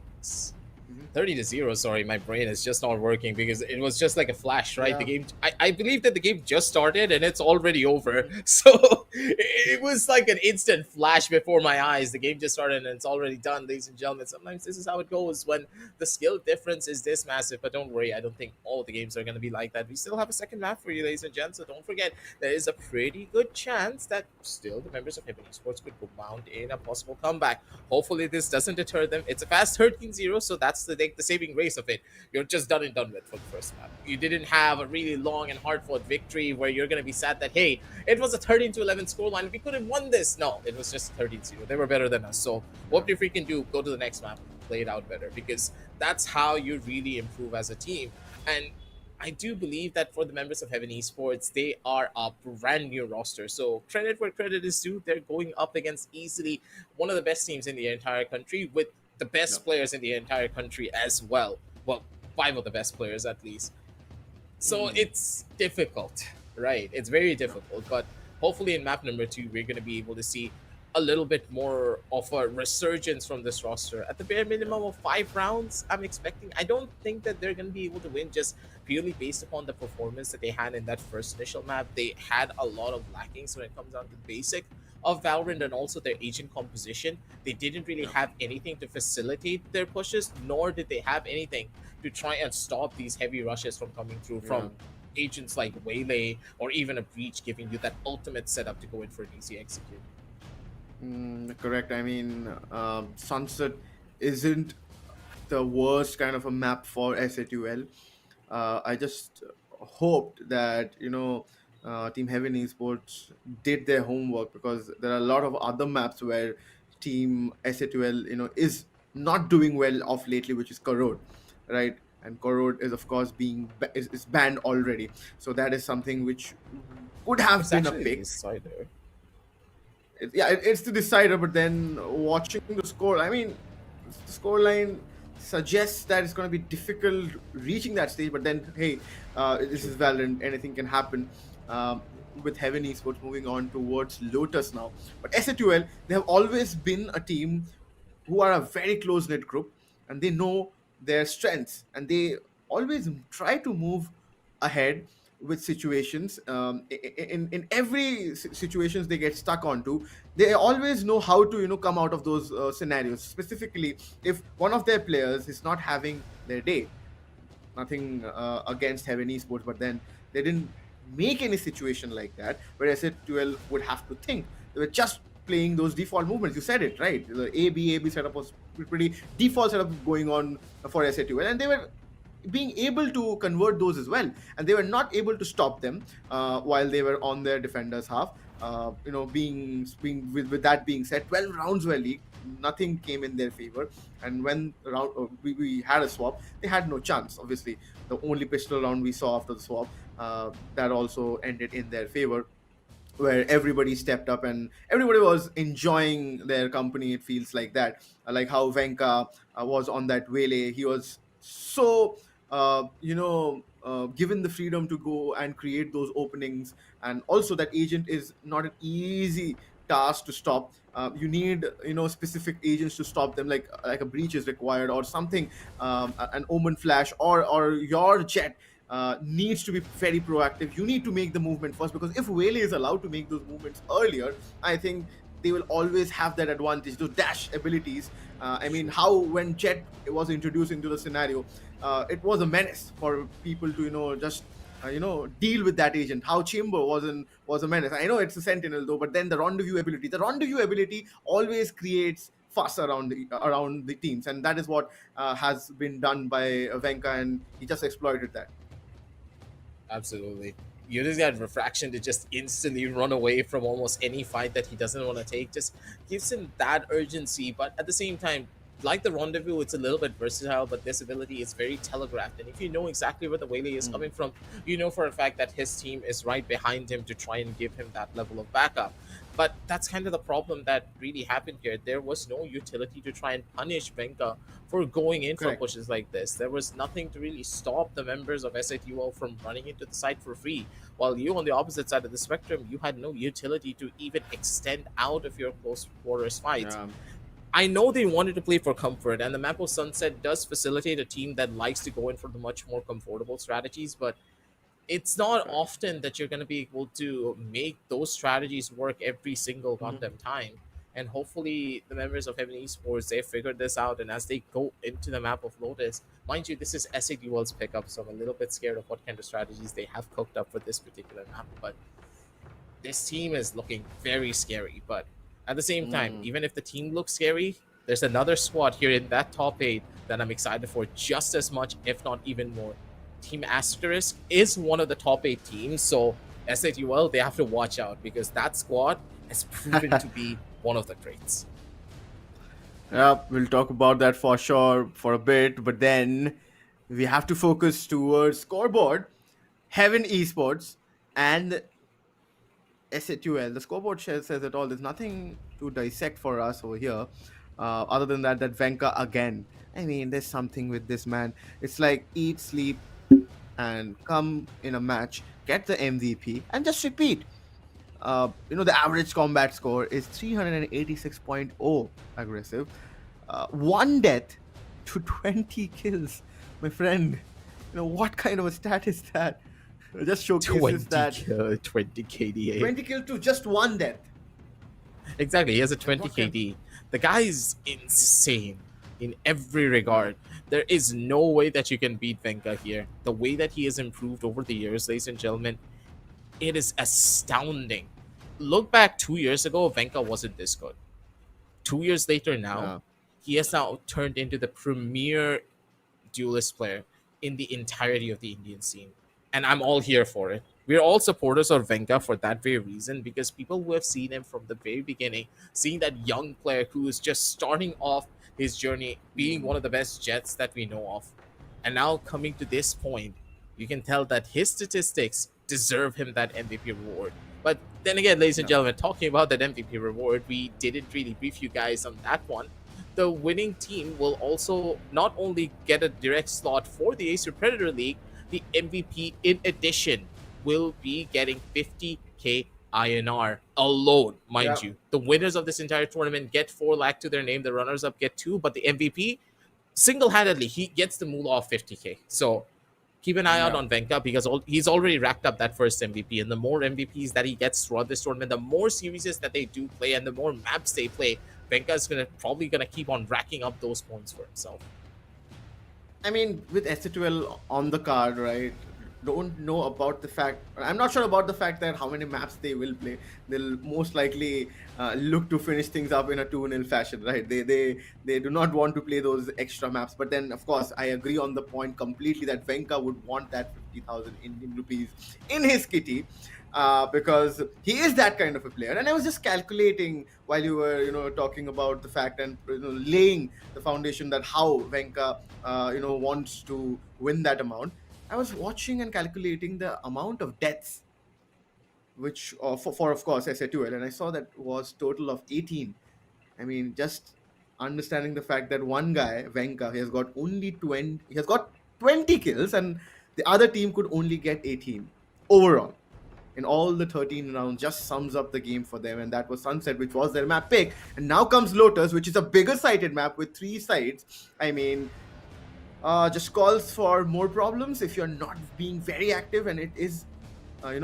30-0, sorry, my brain is just not working because it was just like a flash, right? Yeah. The game, I believe that the game just started and it's already over. So it was like an instant flash before my eyes. The game just started and it's already done, ladies and gentlemen. Sometimes this is how it goes when the skill difference is this massive. But don't worry, I don't think all the games are going to be like that. We still have a second map for you, ladies and gents. So don't forget, there is a pretty good chance that still the members of Heaven Esports could mount in a possible comeback. Hopefully this doesn't deter them. It's a fast 13-0, so that's the saving grace of it. You're just done and done with for the first map. You didn't have a really long and hard-fought victory where you're going to be sad that, hey, it was a 13-11 scoreline. We could have won this. No, it was just 13-0. They were better than us. So what if we can do? Go to the next map, play it out better, because that's how you really improve as a team. And I do believe that for the members of Heaven Esports, they are a brand new roster. So credit where credit is due. They're going up against easily one of the best teams in the entire country with the best players in the entire country as well. Well, 5 of the best players at least. So it's difficult, right? It's very difficult. But hopefully in map number 2, we're going to be able to see a little bit more of a resurgence from this roster. At the bare minimum of 5 rounds, I'm expecting. I don't think that they're going to be able to win just purely based upon the performance that they had in that first initial map. They had a lot of lackings when it comes down to the basic of Valorant and also their agent composition. They didn't really have anything to facilitate their pushes, nor did they have anything to try and stop these heavy rushes from coming through from agents like Waylay or even a Breach, giving you that ultimate setup to go in for an easy execute. Correct. I mean, Sunset isn't the worst kind of a map for S8UL. I just hoped that, you know, Team Heaven Esports did their homework, because there are a lot of other maps where Team S8UL, you know, is not doing well of lately, which is Corrode, right? And Corrode is of course is banned already. So that is something which could have It's been a actually the pick. decider. It's the decider, but then watching the score, I mean, the score line suggests that it's going to be difficult reaching that stage. But then, hey, this True. is Valorant, anything can happen. With Heaven Esports moving on towards Lotus now, but S8UL, they have always been a team who are a very close knit group, and they know their strengths, and they always try to move ahead with situations. In every situations they get stuck onto, they always know how to come out of those scenarios. Specifically, if one of their players is not having their day, nothing against Heaven Esports, but then they didn't make any situation like that where S8UL would have to think. They were just playing those default movements. You said it right. The A B setup was pretty default setup going on for S8UL, and they were being able to convert those as well, and they were not able to stop them while they were on their defenders half. Being with that being said, 12 rounds were leaked, nothing came in their favor, and when we had a swap, they had no chance. Obviously, the only pistol round we saw after the swap, that also ended in their favor, where everybody stepped up and everybody was enjoying their company. It feels like that. Like how Venka was on that Wele. He was so given the freedom to go and create those openings, and also that agent is not an easy task to stop. You need specific agents to stop them, like a breach is required or something, an omen flash, or your jet needs to be very proactive. You need to make the movement first, because if Whaley is allowed to make those movements earlier, I think they will always have that advantage, those dash abilities. I mean, how when Jet was introduced into the scenario, it was a menace for people to just deal with that agent. How Chamber was a menace. I know it's a Sentinel though, but then the rendezvous ability always creates fuss around the teams, and that is what has been done by Venka, and he just exploited that. Absolutely. You just got refraction to just instantly run away from almost any fight that he doesn't want to take. Just gives him that urgency, but at the same time, like the rendezvous, it's a little bit versatile, but this ability is very telegraphed. And if you know exactly where the Whaley is coming from, you know for a fact that his team is right behind him to try and give him that level of backup. But that's kind of the problem that really happened here. There was no utility to try and punish Venka for going in for Correct. pushes like this. There was nothing to really stop the members of S8UL from running into the site for free. While you, on the opposite side of the spectrum, you had no utility to even extend out of your close quarters fights. Yeah. I know they wanted to play for comfort, and the map of Sunset does facilitate a team that likes to go in for the much more comfortable strategies, but it's not Correct. often that you're going to be able to make those strategies work every single Mhm. goddamn time. And hopefully, the members of Heaven Esports they figured this out. And as they go into the map of Lotus, mind you, this is SAD World's pickup, so I'm a little bit scared of what kind of strategies they have cooked up for this particular map. But this team is looking very scary. But at the same time, Mm. even if the team looks scary, there's another squad here in that top eight that I'm excited for just as much, if not even more. Team Asterisk is one of the top eight teams, so SATUL, they have to watch out because that squad has proven to be one of the greats. Yeah, we'll talk about that for sure for a bit, but then we have to focus towards scoreboard, Heaven Esports, and S8UL. The scoreboard says it all. There's nothing to dissect for us over here, other than that Venka again. I mean, there's something with this man. It's like eat, sleep, and come in a match, get the MVP, and just repeat. The average combat score is 386.0 aggressive. One death to 20 kills, my friend. What kind of a stat is that? It just showcases 20 that kill, 20 KDA. 20 kills to just one death. Exactly, he has a Like 20 what kind? KD. The guy is insane in every regard. There is no way that you can beat Venka here. The way that he has improved over the years, ladies and gentlemen, it is astounding. Look back 2 years ago, Venka wasn't this good. 2 years later now, Yeah. he has now turned into the premier duelist player in the entirety of the Indian scene. And I'm all here for it. We're all supporters of Venka for that very reason because people who have seen him from the very beginning, seeing that young player who is just starting off his journey being one of the best Jets that we know of. And now coming to this point, you can tell that his statistics deserve him that MVP reward. But then again, ladies and gentlemen, talking about that MVP reward, we didn't really brief you guys on that one. The winning team will also not only get a direct slot for the Acer Predator League, the MVP in addition will be getting 50k INR alone, mind Yeah. you. The winners of this entire tournament get 4 lakh to their name, the runners up get 2, but the MVP single-handedly he gets the moolah of 50k. So keep an eye out Yeah. on Venka because he's already racked up that first MVP, and the more MVPs that he gets throughout this tournament, the more series that they do play and the more maps they play, Venka is probably gonna keep on racking up those points for himself. I mean, with S8UL on the card, right? Don't know about the fact. I'm not sure about the fact that how many maps they will play. They'll most likely look to finish things up in a 2-0 fashion, right? They do not want to play those extra maps. But then, of course, I agree on the point completely that Venka would want that 50,000 Indian rupees in his kitty. Because he is that kind of a player. And I was just calculating while you were, talking about the fact and laying the foundation that how Venka, wants to win that amount. I was watching and calculating the amount of deaths, which for of course S8UL, and I saw that was total of 18. I mean, just understanding the fact that one guy Venka, he has got only 20, he has got 20 kills, and the other team could only get 18 overall in all the 13 rounds, just sums up the game for them. And that was Sunset, which was their map pick. And now comes Lotus, which is a bigger sided map with 3 sides. I mean, just calls for more problems if you're not being very active. And it is a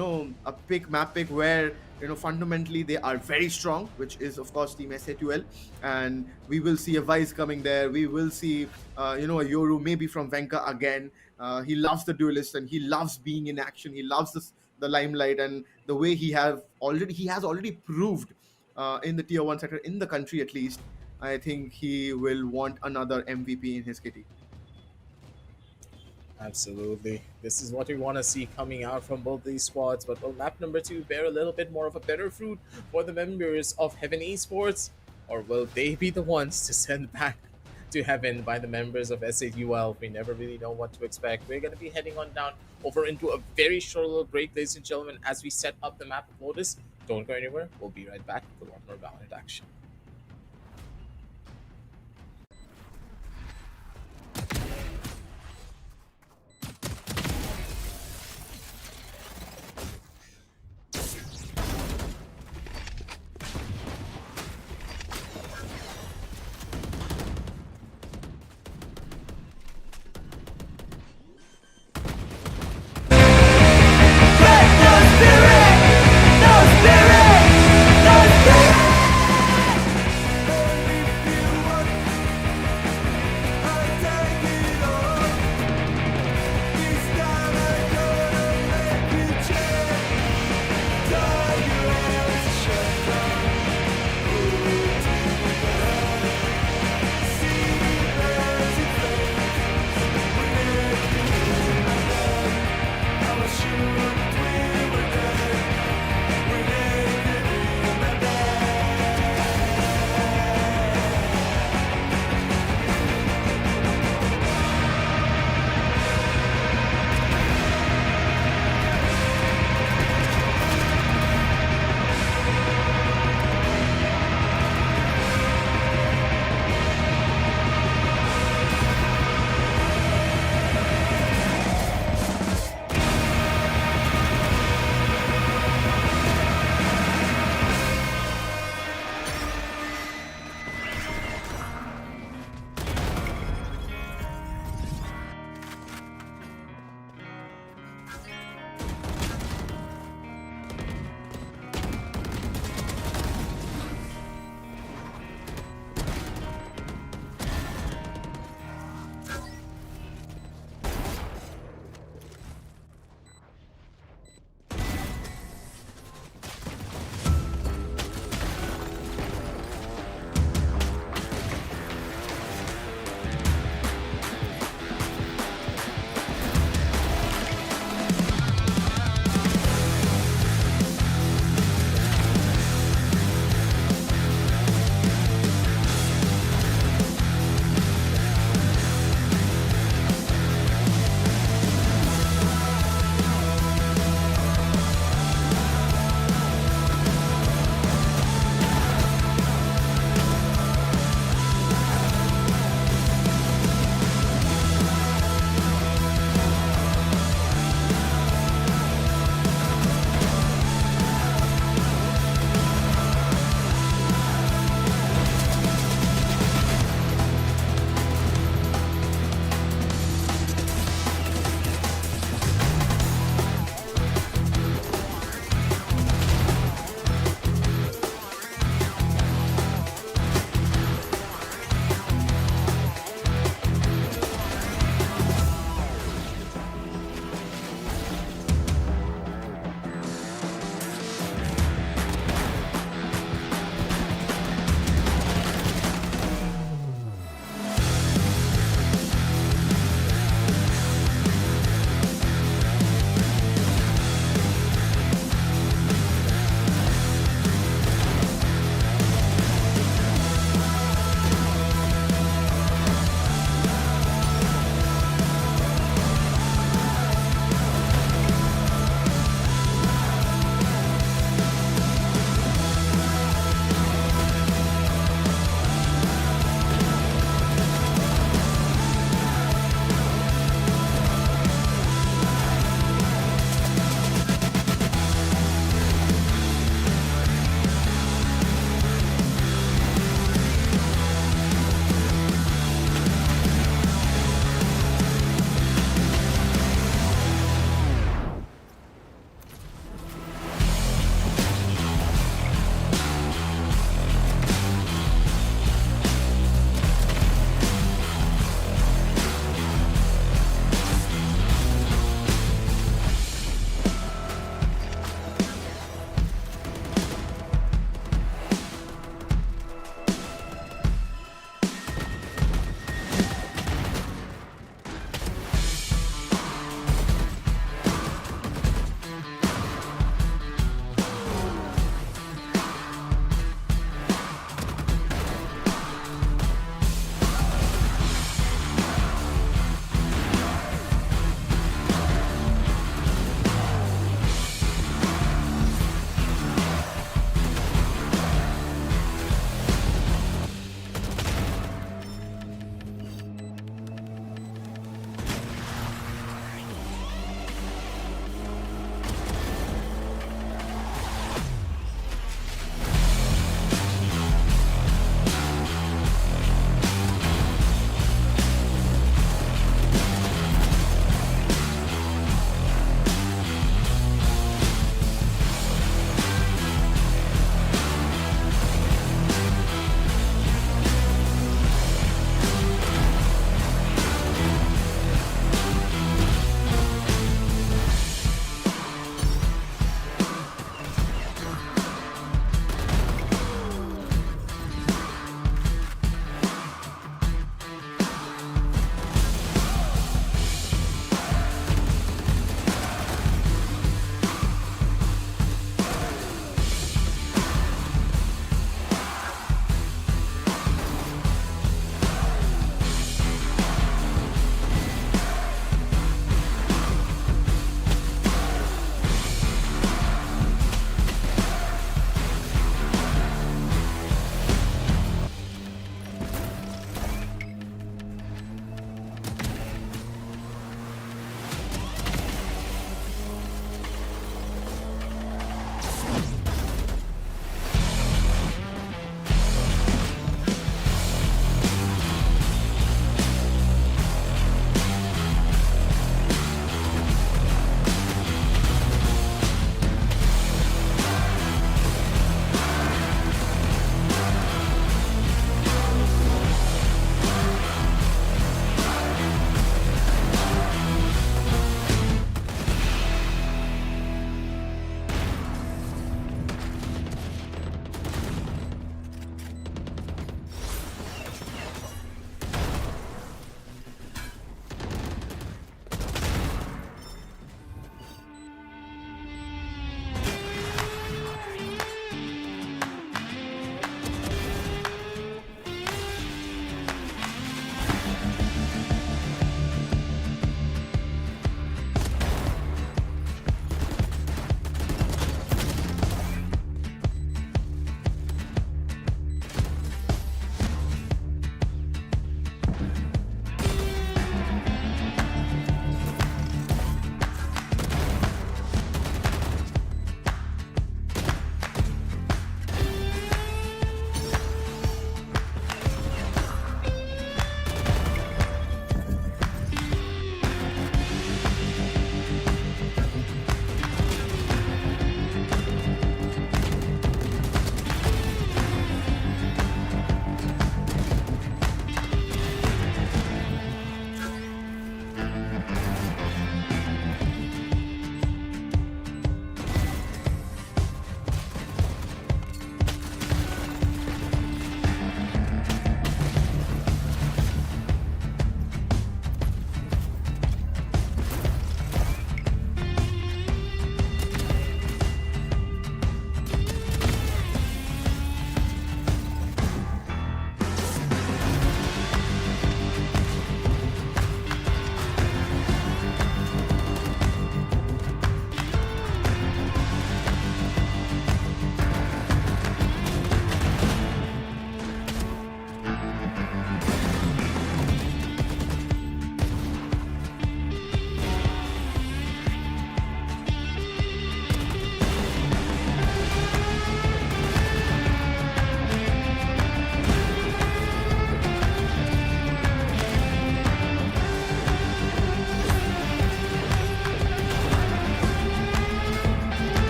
map pick where fundamentally they are very strong, which is of course team S8UL, and we will see a Vice coming there. We will see a Yoru maybe from Venka again. He loves the duelist and he loves being in action. He loves the limelight, and the way he has already proved in the tier 1 sector in the country at least. I think he will want another MVP in his kitty. Absolutely. This is what we want to see coming out from both these squads. But will map number 2 bear a little bit more of a better fruit for the members of Heaven Esports? Or will they be the ones to send back to heaven by the members of S8UL? We never really know what to expect. We're going to be heading on down over into a very short little break, ladies and gentlemen, as we set up the map of Lotus. Don't go anywhere. We'll be right back with a lot more Valorant action.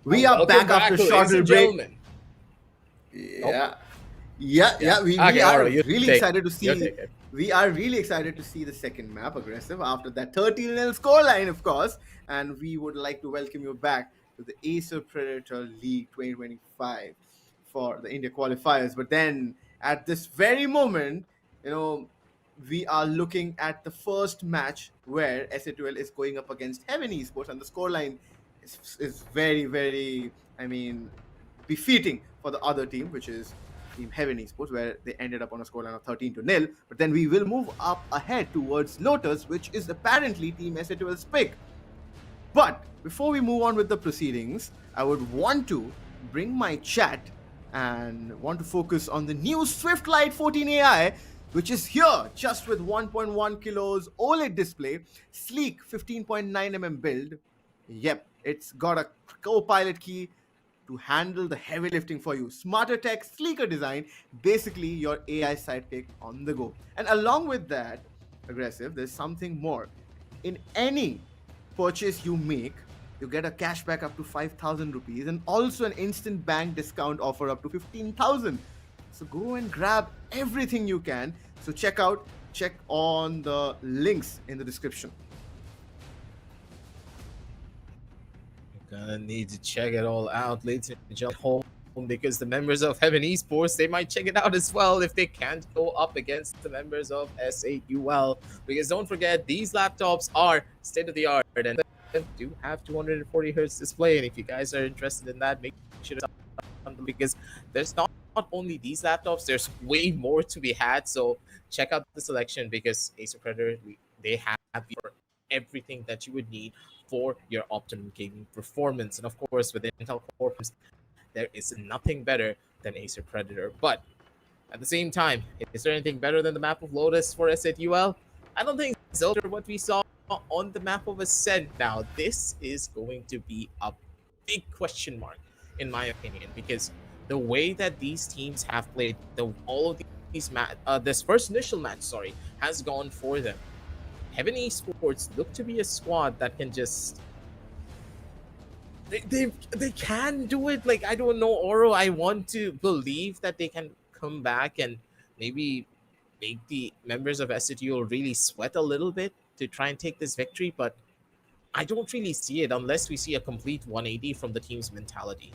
We are Welcome back after back, a ladies shorter and break. gentlemen. Oh, Yeah, yeah, yeah. yeah. We, Okay, we are Oro, you really take excited to you see. take it. We are really excited to see the second map, Aggressive, after that 13-0 scoreline, of course. And we would like to welcome you back to the Acer Predator League 2025 for the India Qualifiers. But then, at this very moment, you know, we are looking at the first match where S8UL is going up against Heaven Esports, and the scoreline is very, very, I mean, befitting for the other team, which is Team Heaven Esports, where they ended up on a scoreline of 13-0. But then we will move up ahead towards Lotus, which is apparently Team S8UL's pick. But before we move on with the proceedings, I would want to bring my chat and want to focus on the new Swift Lite 14 AI, which is here just with 1.1 kilos OLED display, sleek 15.9 build. Yep, it's got a co-pilot key to handle the heavy lifting for you. Smarter tech, sleeker design, basically your AI sidekick on the go. And along with that, Aggressive, there's something more. In any purchase you make, you get a cashback up to 5,000 rupees and also an instant bank discount offer up to 15,000. So go and grab everything you can. So check on the links in the description. Gonna need to check it all out, ladies and gentlemen, home, because the members of Heaven Esports, they might check it out as well if they can't go up against the members of S8UL. Because don't forget, these laptops are state of the art and they do have 240 hertz display. And if you guys are interested in that, make sure to because there's not only these laptops, there's way more to be had. So check out the selection because Acer Predator, they have everything that you would need for your optimum gaming performance. And of course, with Intel Core, there is nothing better than Acer Predator. But at the same time, is there anything better than the map of Lotus for S8UL? I don't think so. What we saw on the map of Ascent now, this is going to be a big question mark, in my opinion, because the way that these teams have played, all of these this first initial match, has gone for them. Heaven Esports look to be a squad that can just they can do it. Like, I don't know, Oro. I want to believe that they can come back and maybe make the members of S8UL really sweat a little bit to try and take this victory, but I don't really see it unless we see a complete 180 from the team's mentality.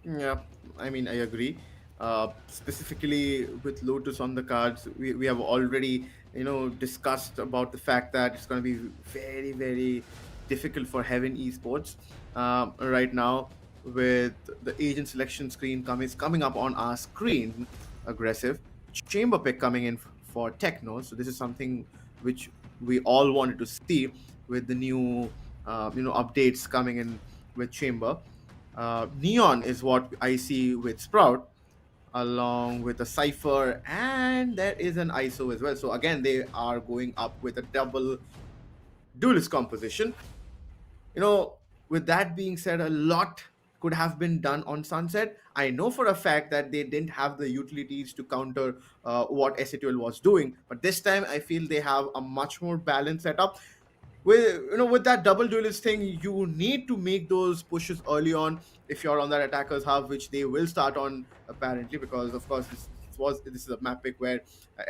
Yeah, I mean, I agree. Specifically with Lotus on the cards, we have already, discussed about the fact that it's going to be very, very difficult for Heaven Esports right now with the agent selection screen coming up on our screen. Aggressive chamber pick coming in for Techno. So this is something which we all wanted to see with the new, updates coming in with chamber. Neon is what I see with Sprout, along with a Cypher, and there is an ISO as well. So again, they are going up with a double duelist composition. With that being said, a lot could have been done on Sunset. I know for a fact that they didn't have the utilities to counter what S8UL was doing, but this time I feel they have a much more balanced setup. With that double duelist thing, you need to make those pushes early on if you're on that attacker's half, which they will start on apparently, because of course this is a map pick where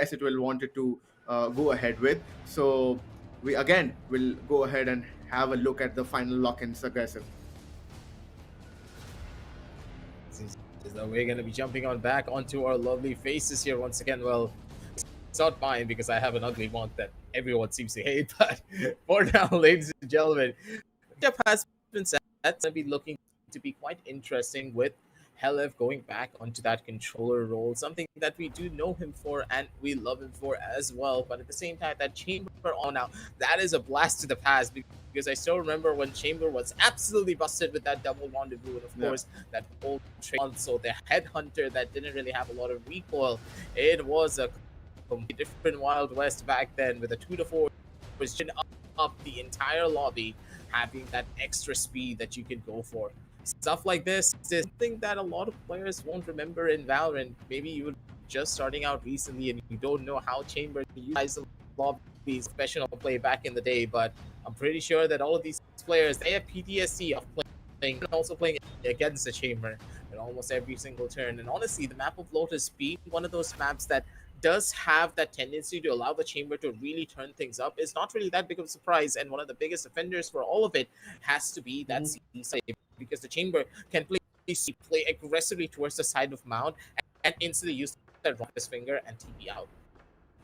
S8UL wanted to go ahead with. So we again will go ahead and have a look at the final lock-ins. Aggressive. So we're going to be jumping on back onto our lovely faces here once again. Well, it's not mine because I have an ugly one that everyone seems to hate. But for now, ladies and gentlemen, the has been set. It's going to be looking to be quite interesting with Helef going back onto that controller role, something that we do know him for and we love him for as well. But at the same time, that Chamber on now, that is a blast to the past, because I still remember when Chamber was absolutely busted with that double rendezvous, and of course that old so the headhunter that didn't really have a lot of recoil. It was a completely different Wild West back then, with a 2-4 was up the entire lobby, having that extra speed that you could go for. Stuff like this is something that a lot of players won't remember in Valorant. Maybe you're just starting out recently and you don't know how Chamber utilized the lobby's professional play back in the day, but I'm pretty sure that all of these players, they have PTSD of playing and also playing against the chamber in almost every single turn. And honestly, the map of Lotus being one of those maps that does have that tendency to allow the chamber to really turn things up is not really that big of a surprise. And one of the biggest offenders for all of it has to be that C side, because the chamber can play aggressively towards the side of Mount and instantly use that rock his finger and TP out.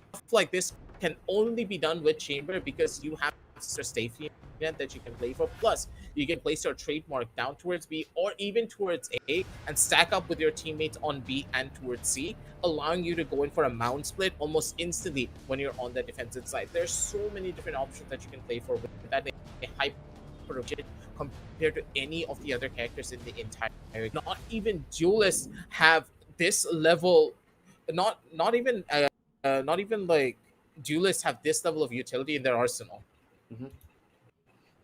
Stuff like this can only be done with chamber because you have safety net that you can play for. Plus, you can place your trademark down towards B or even towards A and stack up with your teammates on B and towards C, allowing you to go in for a mount split almost instantly when you're on the defensive side. There's so many different options that you can play for with that hyper compared to any of the other characters in the entire. Not even duelists have this level. Not even like duelists have this level of utility in their arsenal.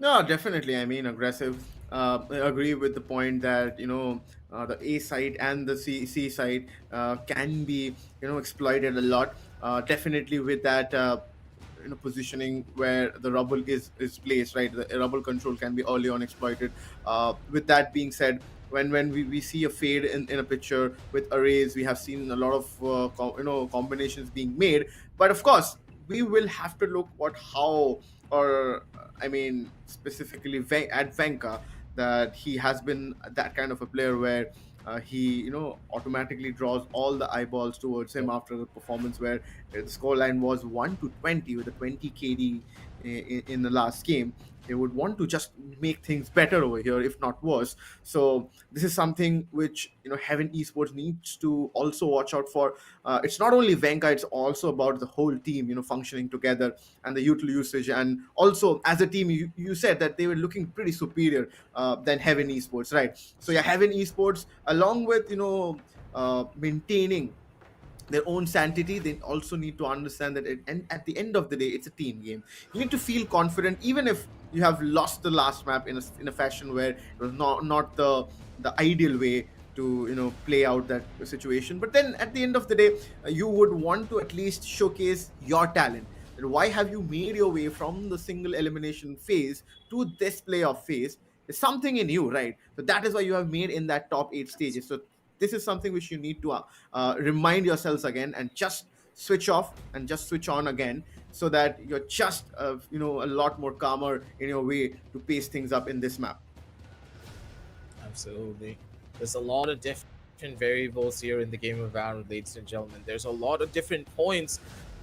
No, definitely. I mean, aggressive. I agree with the point that the A side and the C side can be exploited a lot. Definitely with that positioning where the rubble is placed, right? The rubble control can be early on exploited. With that being said, when we see a fade in a picture with arrays, we have seen a lot of combinations being made. But of course, we will have to look at how, or I mean specifically at Venka, that he has been that kind of a player where he automatically draws all the eyeballs towards him after the performance where the scoreline was 1-20 with a 20 KD in the last game. They would want to just make things better over here, if not worse. So this is something which Heaven Esports needs to also watch out for. It's not only Venka; it's also about the whole team, functioning together and the util usage. And also, as a team, you said that they were looking pretty superior than Heaven Esports, right? So yeah, Heaven Esports, along with maintaining their own sanity, they also need to understand that and at the end of the day, it's a team game. You need to feel confident even if you have lost the last map in a fashion where it was not the ideal way to play out that situation. But then at the end of the day, you would want to at least showcase your talent. And why have you made your way from the single elimination phase to this playoff phase? There's something in you, right? So that is why you have made in that top 8 stages. So this is something which you need to remind yourselves again and just switch off and just switch on again, so that you're just a lot more calmer in your way to pace things up in this map. Absolutely. There's a lot of different variables here in the game of Valorant, ladies and gentlemen. There's a lot of different points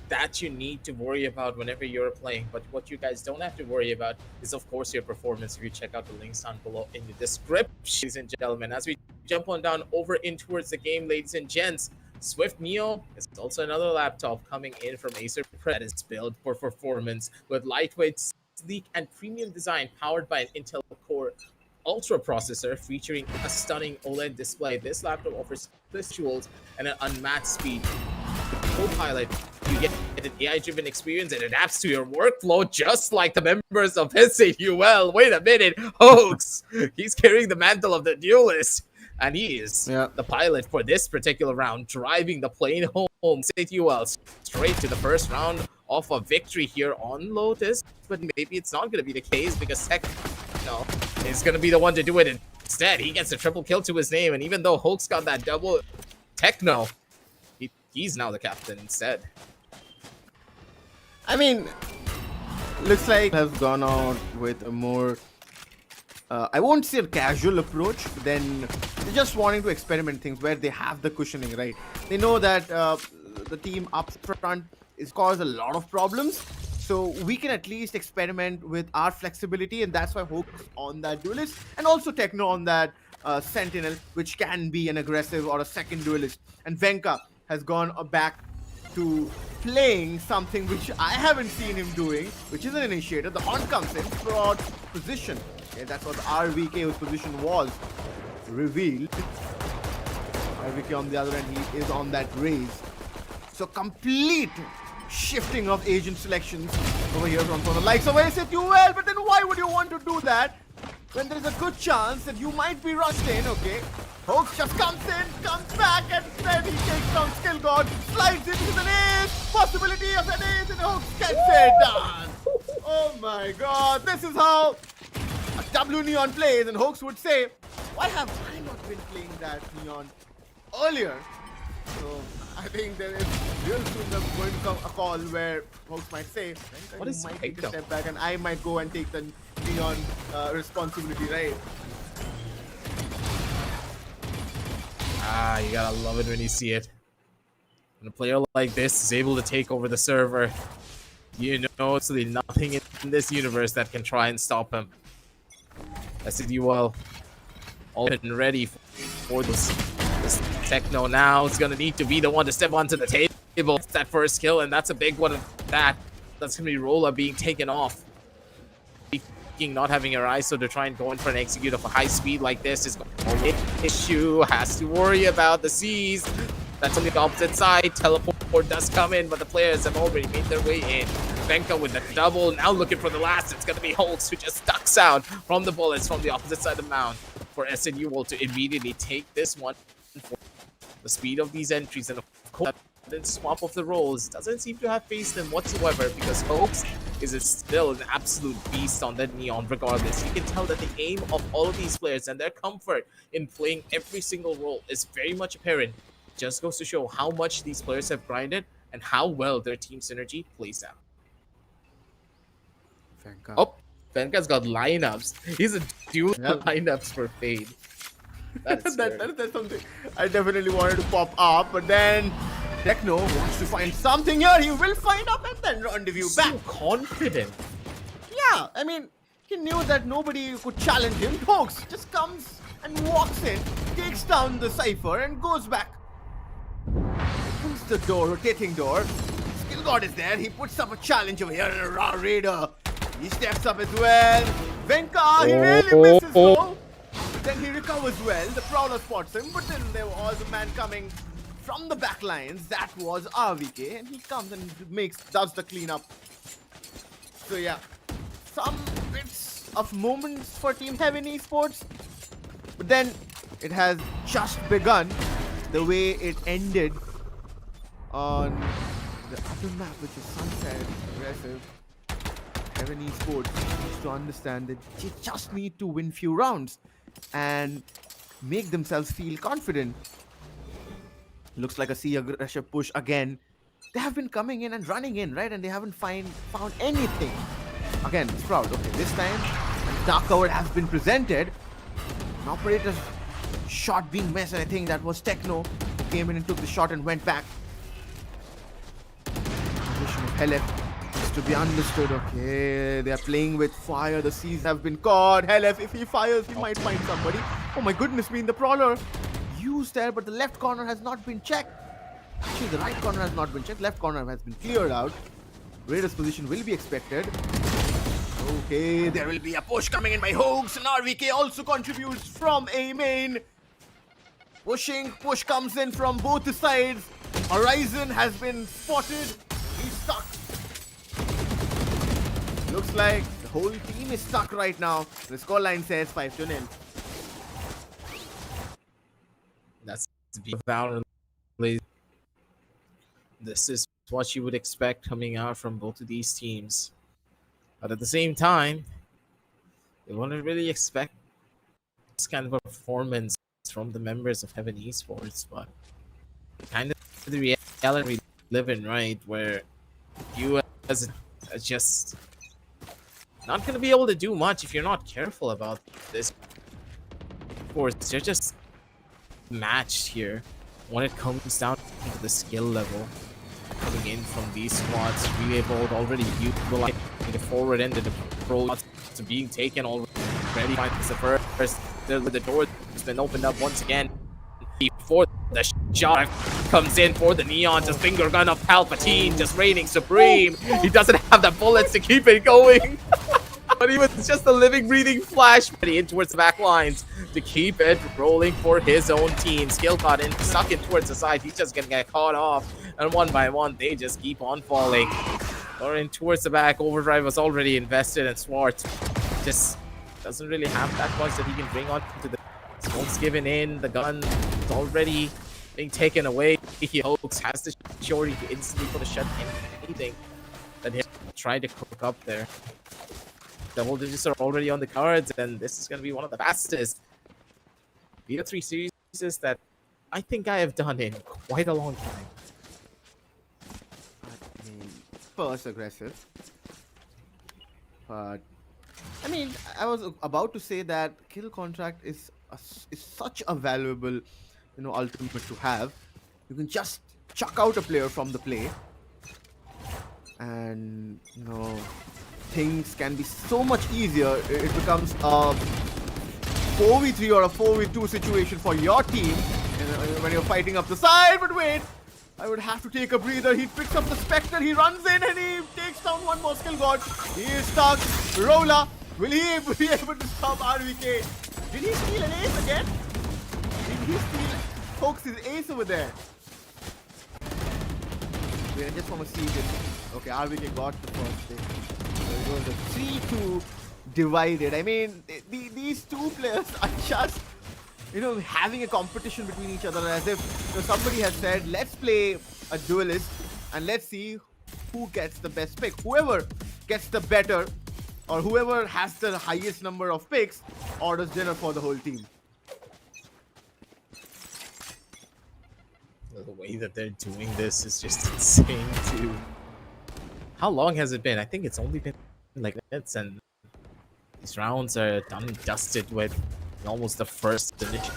that you need to worry about whenever you're playing. But what you guys don't have to worry about is, of course, your performance. If you check out the links down below in the description, ladies and gentlemen. As we jump on down over in towards the game, ladies and gents, Swift Neo is also another laptop coming in from Acer Predator that is built for performance with lightweight, sleek, and premium design powered by an Intel Core Ultra processor featuring a stunning OLED display. This laptop offers visuals and an unmatched speed. Copilot, you get an AI-driven experience and adapts to your workflow just like the members of S8UL. Wait a minute, Hoax! He's carrying the mantle of the duelist, and he is the pilot for this particular round, driving the plane home. S8UL straight to the first round of a victory here on Lotus, but maybe it's not going to be the case because Tech is going to be the one to do it instead. He gets a triple kill to his name, and even though Hoax got that double, Techno, he's now the captain instead. I mean, looks like has gone out with a more I won't say a casual approach, but then they're just wanting to experiment things where they have the cushioning, right? They know that the team up front is cause a lot of problems, so we can at least experiment with our flexibility, and that's why Hoax on that duelist and also Techno on that Sentinel, which can be an aggressive or a second duelist. And Venka has gone back to playing something which I haven't seen him doing, which is an initiator. The Haunt comes in, broad position. Okay, that's what the RVK whose position was revealed. RVK on the other end, he is on that raise. So complete shifting of agent selections over here from the likes of S8UL. But then why would you want to do that when there's a good chance that you might be rushed in? Okay, Hoax just comes in, comes back, and then he takes down Skill God, slides into an ace, possibility of an ace, and Hoax gets it done. Oh my god, this is how a W Neon plays, and Hoax would say, why have I not been playing that Neon earlier? So I think there is real soon going to come a call where Hoax might say, What is might take a Phantom? step back and I might go and take the Neon responsibility, right? You gotta love it when you see it. When a player like this is able to take over the server, you know absolutely nothing in this universe that can try and stop him. S8UL all and ready for this Techno now. Is gonna need to be the one to step onto the table. It's that first kill, and that's a big one of that. That's gonna be Rolla being taken off. Not having her eyes, so to try and go in for an execute of a high speed like this is an issue. Has to worry about the C's. That's on the opposite side. Teleport does come in, but the players have already made their way in. Venka with the double, now looking for the last. It's going to be Hulks who just ducks out from the bullets from the opposite side of the mound for S8UL to immediately take this one. For the speed of these entries, and of course, the swap of the roles doesn't seem to have faced them whatsoever, because Hoax is still an absolute beast on that Neon regardless. You can tell that the aim of all of these players and their comfort in playing every single role is very much apparent. Just goes to show how much these players have grinded and how well their team synergy plays out. Venka. Oh, Venka's got lineups. He's a dual lineups for Fade. That's something I definitely wanted to pop up, but then Techno wants to find something here. He will find up and then rendezvous back. So confident. Yeah, I mean, he knew that nobody could challenge him. Hoax just comes and walks in, takes down the Cypher and goes back. Opens the door, rotating door. Skill God is there. He puts up a challenge over here and a Raw Raider. He steps up as well. Venka, he really misses though. Then he recovers well. The Prowler spots him, but then there was a man coming from the back lines. That was RVK, and he comes and does the cleanup. So yeah, some bits of moments for Team Heaven Esports, but then it has just begun. The way it ended on the other map, which is Sunset Aggressive. Heaven Esports needs to understand that they just need to win few rounds and make themselves feel confident. Looks like a sea aggressive push again. They have been coming in and running in, right? And they haven't found anything. Again, Sprout. Okay, this time dark cover has been presented. An operator's shot being missed, and I think that was Techno who came in and took the shot and went back. Position of Helef is to be understood. Okay, they are playing with fire. The C's have been caught. Helef, if he fires, he might find somebody. Oh my goodness me, the Prowler used there, but the left corner has not been checked. Actually, the right corner has not been checked. Left corner has been cleared out. Raiders position will be expected. Okay, there will be a push coming in by Hoax, and RVK also contributes from A main. Push comes in from both sides. Horizon has been spotted. He's stuck. Looks like the whole team is stuck right now. The scoreline says 5-0. That's Valorant. This is what you would expect coming out from both of these teams. But at the same time, you wouldn't really expect this kind of a performance from the members of Heaven Esports, but kind of the reality we live in, right? Where you as just not going to be able to do much if you're not careful about this. Of course, you're just matched here when it comes down to the skill level coming in from these squads. Relay Bolt already utilizing the forward end of the pro to being taken already. Finds the first the door has been opened up once again before the shot comes in for the Neon. Just finger gun of Palpatine, just reigning supreme. He doesn't have the bullets to keep it going. But he was just a living, breathing flash in towards the back lines to keep it rolling for his own team. Skill got in, stuck in towards the side. He's just gonna get caught off. And one by one, they just keep on falling. Or in towards the back, Overdrive was already invested, and Swart just doesn't really have that much that he can bring on to the smokes given in. The gun is already being taken away. He Hoax has the shorty to instantly put a shut in anything that he'll try to cook up there. Double digits are already on the cards, and this is going to be one of the fastest BO3 series that I think I have done in quite a long time. I mean, first aggressive, but I mean, I was about to say that kill contract is is such a valuable, ultimate to have. You can just chuck out a player from the play, and things can be so much easier. It becomes a 4v3 or a 4v2 situation for your team when you're fighting up the side. But wait, I would have to take a breather. He picks up the Spectre, he runs in and he takes down one more skill god. He is stuck. Rola, will he be able to stop RVK? Did he steal an ace again? Did he steal Hoax's ace over there? Wait, I just want to see this. Okay, RVK got the first thing. There goes a 3-2 divided. I mean, these two players are just, having a competition between each other, as if somebody has said, let's play a duelist and let's see who gets the best pick. Whoever gets the better, or whoever has the highest number of picks, orders dinner for the whole team. The way that they're doing this is just insane too. How long has it been? I think it's only been like minutes, and these rounds are done and dusted with almost the first initial.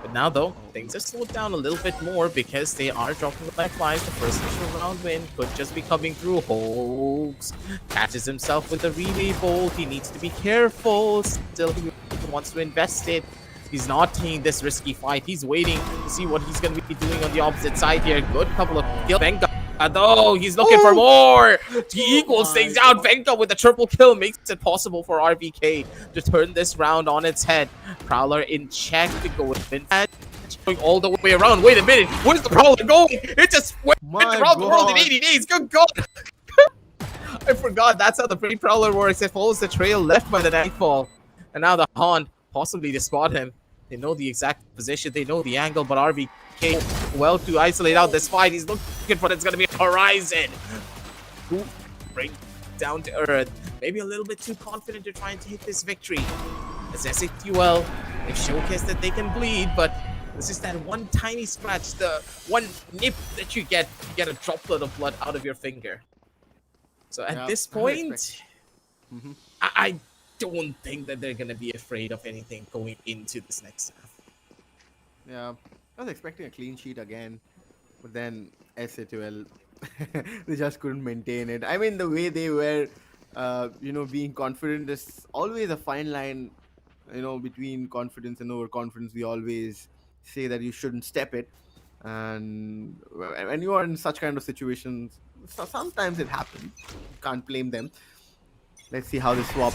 But now though, things have slowed down a little bit more because they are dropping the lifelines. The first initial round win could just be coming through. Hoax catches himself with a relay bolt. He needs to be careful. Still, he wants to invest it. He's not taking this risky fight. He's waiting to see what he's going to be doing on the opposite side here. Good couple of kills. Venka, though, he's looking for more. He equals things out. Venka with a triple kill makes it possible for RVK to turn this round on its head. Prowler in check to go with Vincent. Going all the way around. Wait a minute. Where's the Prowler going? It just went around the world in 80 days. Good God. I forgot that's how the free Prowler works. It follows the trail left by the Nightfall. And now the Haunt, possibly to spot him. They know the exact position, they know the angle, but RVK well to isolate out this fight. He's looking for it's going to be a Horizon. Who bring down to earth. Maybe a little bit too confident to try and take this victory. As S8UL, they've showcased that they can bleed, but this is that one tiny scratch, the one nip that you get a droplet of blood out of your finger. So at this point, I don't think that they're going to be afraid of anything going into this next half. Yeah, I was expecting a clean sheet again, but then S8UL, they just couldn't maintain it. I mean, the way they were, being confident, is always a fine line, between confidence and overconfidence. We always say that you shouldn't step it. And when you are in such kind of situations, sometimes it happens. You can't blame them. Let's see how this swap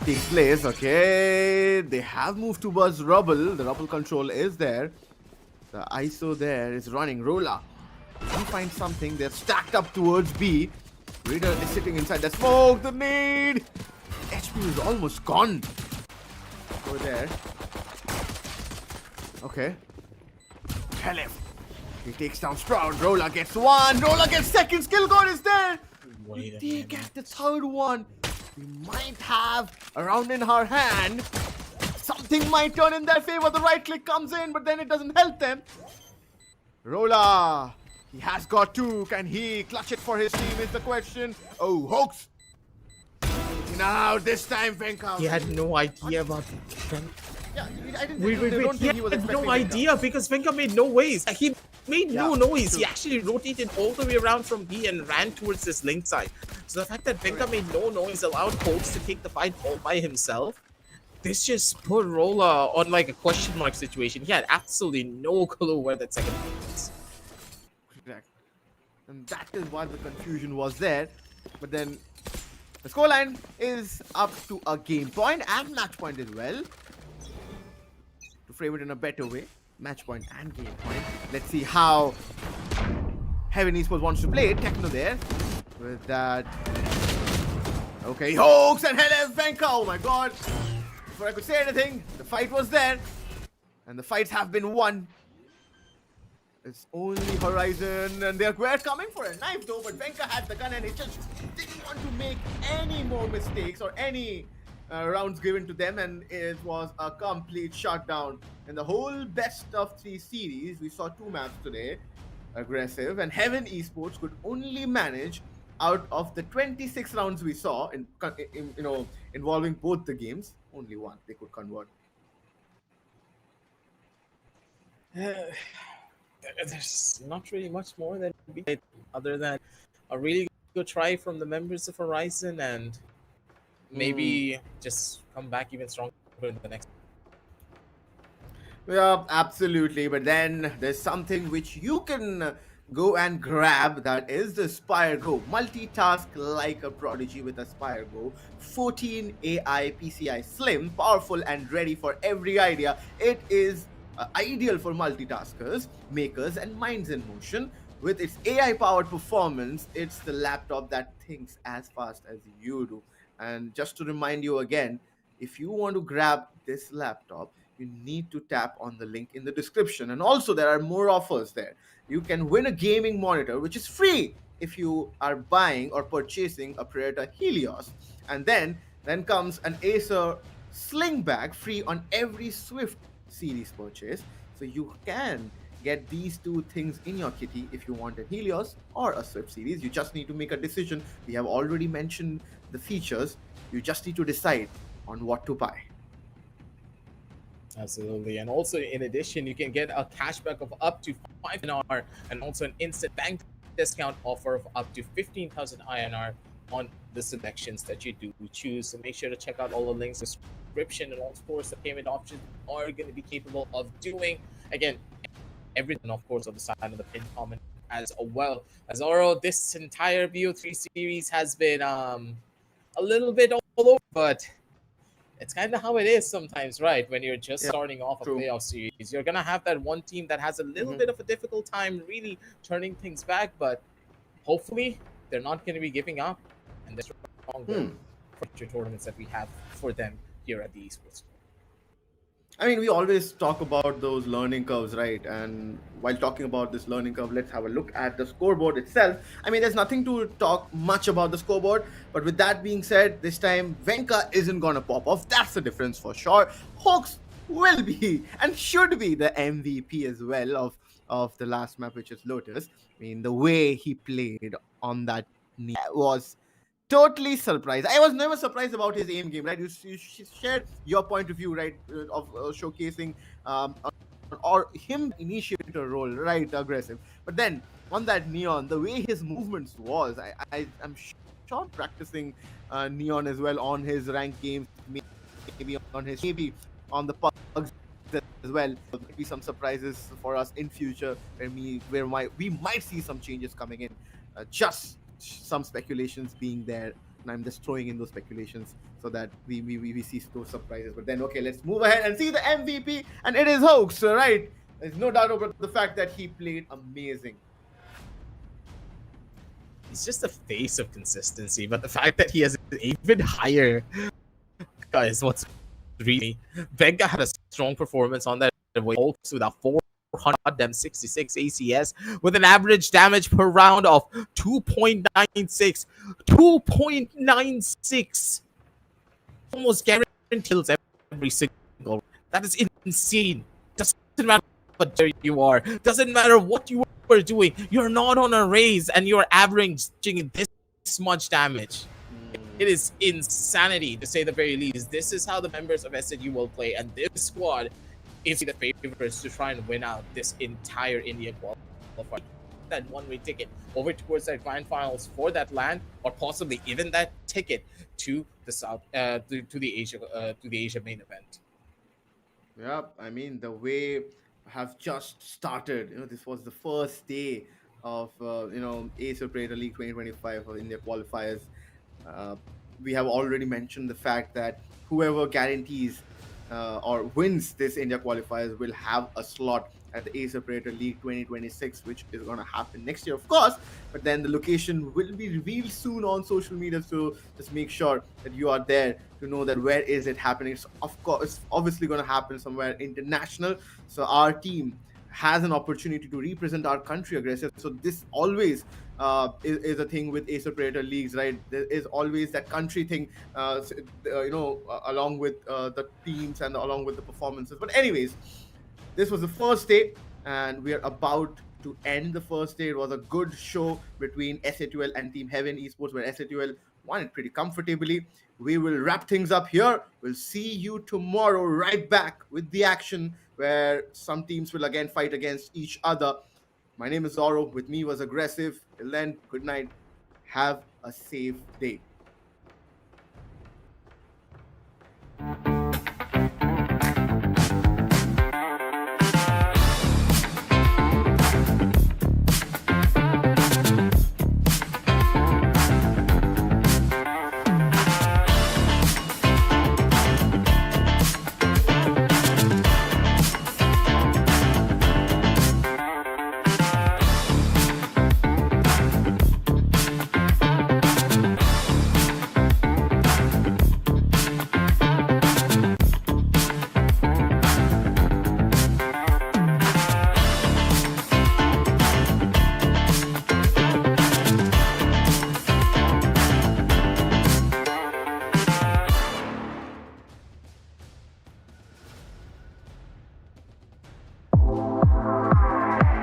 takes place. Okay, they have moved towards rubble. The rubble control is there. The ISO there is running. Rola, he finds something. They're stacked up towards B. Raider is sitting inside the smoke. The nade. HP is almost gone. Over there. Okay. Helif. He takes down Sprout. Rola gets one. Rola gets second. Skill god is there. Did they get the third one? We might have a round in her hand. Something might turn in their favor. The right click comes in, but then it doesn't help them. Rola, he has got two. Can he clutch it for his team is the question. Oh, Hoax. Now this time Venka. He had no idea about Venka. Yeah, I didn't. Wait. He had no idea because Venka made no ways. He made no noise. He actually rotated all the way around from B and ran towards this link side. So the fact that Venka made no noise allowed Hoax to take the fight all by himself. This just put Rola on like a question mark situation. He had absolutely no clue where that second was. Exactly. And that is why the confusion was there. But then the scoreline is up to a game point and match point as well. To frame it in a better way, match point and game point. Let's see how Heaven Esports wants to play it. Techno there with that. Okay, Hoax and Helef Venka. Oh my god. Before I could say anything, the fight was there. And the fights have been won. It's only Horizon, and we're coming for a knife though, but Venka had the gun and he just didn't want to make any more mistakes or any rounds given to them, and it was a complete shutdown. In the whole best of 3 series, we saw 2 maps today, aggressive, and Heaven Esports could only manage out of the 26 rounds we saw involving both the games, only one they could convert. There's not really much more that we did other than a really good try from the members of Horizon, and maybe just come back even stronger in the next. Yeah, absolutely. But then there's something which you can go and grab, that is the Spire Go. Multitask like a prodigy with a Spire Go. 14 AI PCI slim, powerful, and ready for every idea. It is ideal for multitaskers, makers, and minds in motion. With its AI powered performance, it's the laptop that thinks as fast as you do. And just to remind you again, if you want to grab this laptop, you need to tap on the link in the description. And also, there are more offers there. You can win a gaming monitor, which is free if you are buying or purchasing a Predator Helios. And then comes an Acer Sling Bag free on every Swift series purchase. So you can get these 2 things in your kitty if you want a Helios or a Swift series. You just need to make a decision. We have already mentioned the features. You just need to decide on what to buy. Absolutely. And also, in addition, you can get a cashback of up to 5 INR and also an instant bank discount offer of up to 15,000 INR on the selections that you do choose. So make sure to check out all the links in the description, and of course, the payment options are going to be capable of doing, again, everything, of course, on the side of the pin comment as well. As Oro, this entire BO3 series has been a little bit all over, but it's kind of how it is sometimes, right? When you're just starting off a playoff series, you're gonna have that one team that has a little bit of a difficult time really turning things back, but hopefully they're not going to be giving up, and they're stronger for future tournaments that we have for them here at the Esports. I mean, we always talk about those learning curves, right? And while talking about this learning curve, let's have a look at the scoreboard itself. I mean, there's nothing to talk much about the scoreboard, but with that being said, this time Venka isn't gonna pop off. That's the difference for sure. Hawks will be and should be the MVP as well of the last map, which is Lotus. I mean, the way he played on that was totally surprised. I was never surprised about his aim game, right? You shared your point of view, right, of showcasing or him initiator role, right, aggressive. But then on that Neon, the way his movements was, I'm sure practicing Neon as well on his ranked games, maybe on the pugs as well. There might be some surprises for us in future where we might see some changes coming in. Just some speculations being there, and I'm just throwing in those speculations so that we see those surprises. But then, okay, let's move ahead and see the MVP, and it is Hoax, right? There's no doubt about the fact that he played amazing. He's just the face of consistency, but the fact that he has an even higher is what's really. Venga had a strong performance on that Hoax with a 466 ACS with an average damage per round of 2.96. 2.96! Almost guaranteed kills every single. That is insane. Doesn't matter what there you are. Doesn't matter what you are doing. You're not on a raise and you're averaging this much damage. It is insanity, to say the very least. This is how the members of S8UL play, and this squad is the favorites to try and win out this entire India qualifier. That one-way ticket over towards that grand finals for that LAN, or possibly even that ticket to the South, to the Asia main event. Yeah, I mean, the way have just started. This was the first day of Acer Predator League 2025 for India qualifiers. We have already mentioned the fact that whoever guarantees or wins this India qualifiers will have a slot at the Acer Predator League 2026, which is going to happen next year, of course. But then the location will be revealed soon on social media, so just make sure that you are there to know that where is it happening. It's, of course, it's obviously going to happen somewhere international. So our team has an opportunity to represent our country aggressive. So this always is a thing with Acer Predator leagues, right? There is always that country thing, along with the teams and along with the performances. But anyways, this was the first day, and we are about to end the first day. It was a good show between S8UL and Team Heaven Esports, where S8UL won it pretty comfortably. We will wrap things up here. We'll see you tomorrow, right back with the action, where some teams will again fight against each other. My name is Zorro. With me was Aggressive. Till then, good night. Have a safe day.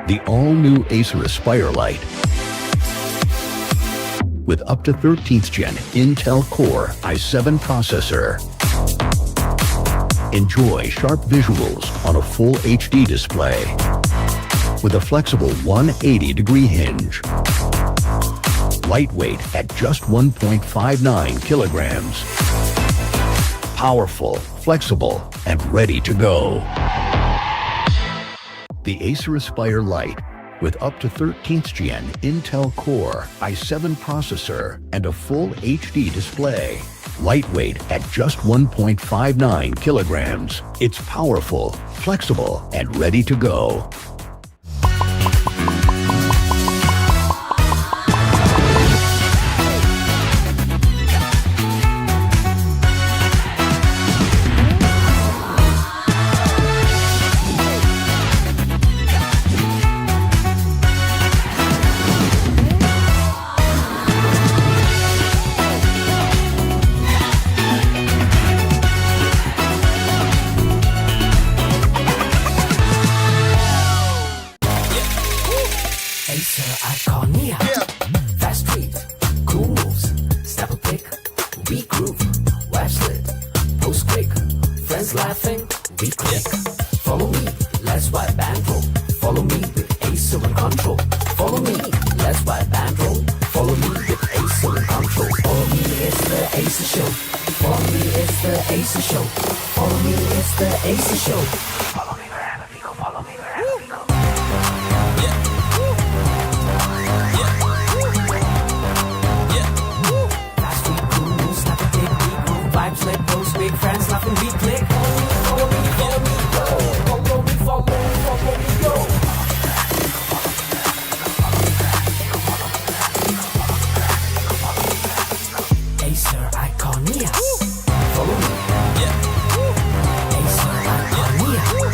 The all-new Acer Aspire Lite with up to 13th Gen Intel Core i7 processor. Enjoy sharp visuals on a full HD display with a flexible 180-degree hinge. Lightweight at just 1.59 kilograms. Powerful, flexible, and ready to go. The Acer Aspire Lite with up to 13th Gen Intel Core i7 processor and a full HD display. Lightweight at just 1.59 kilograms. It's powerful, flexible, and ready to go. Acer Iconia. Follow me. Acer Iconia.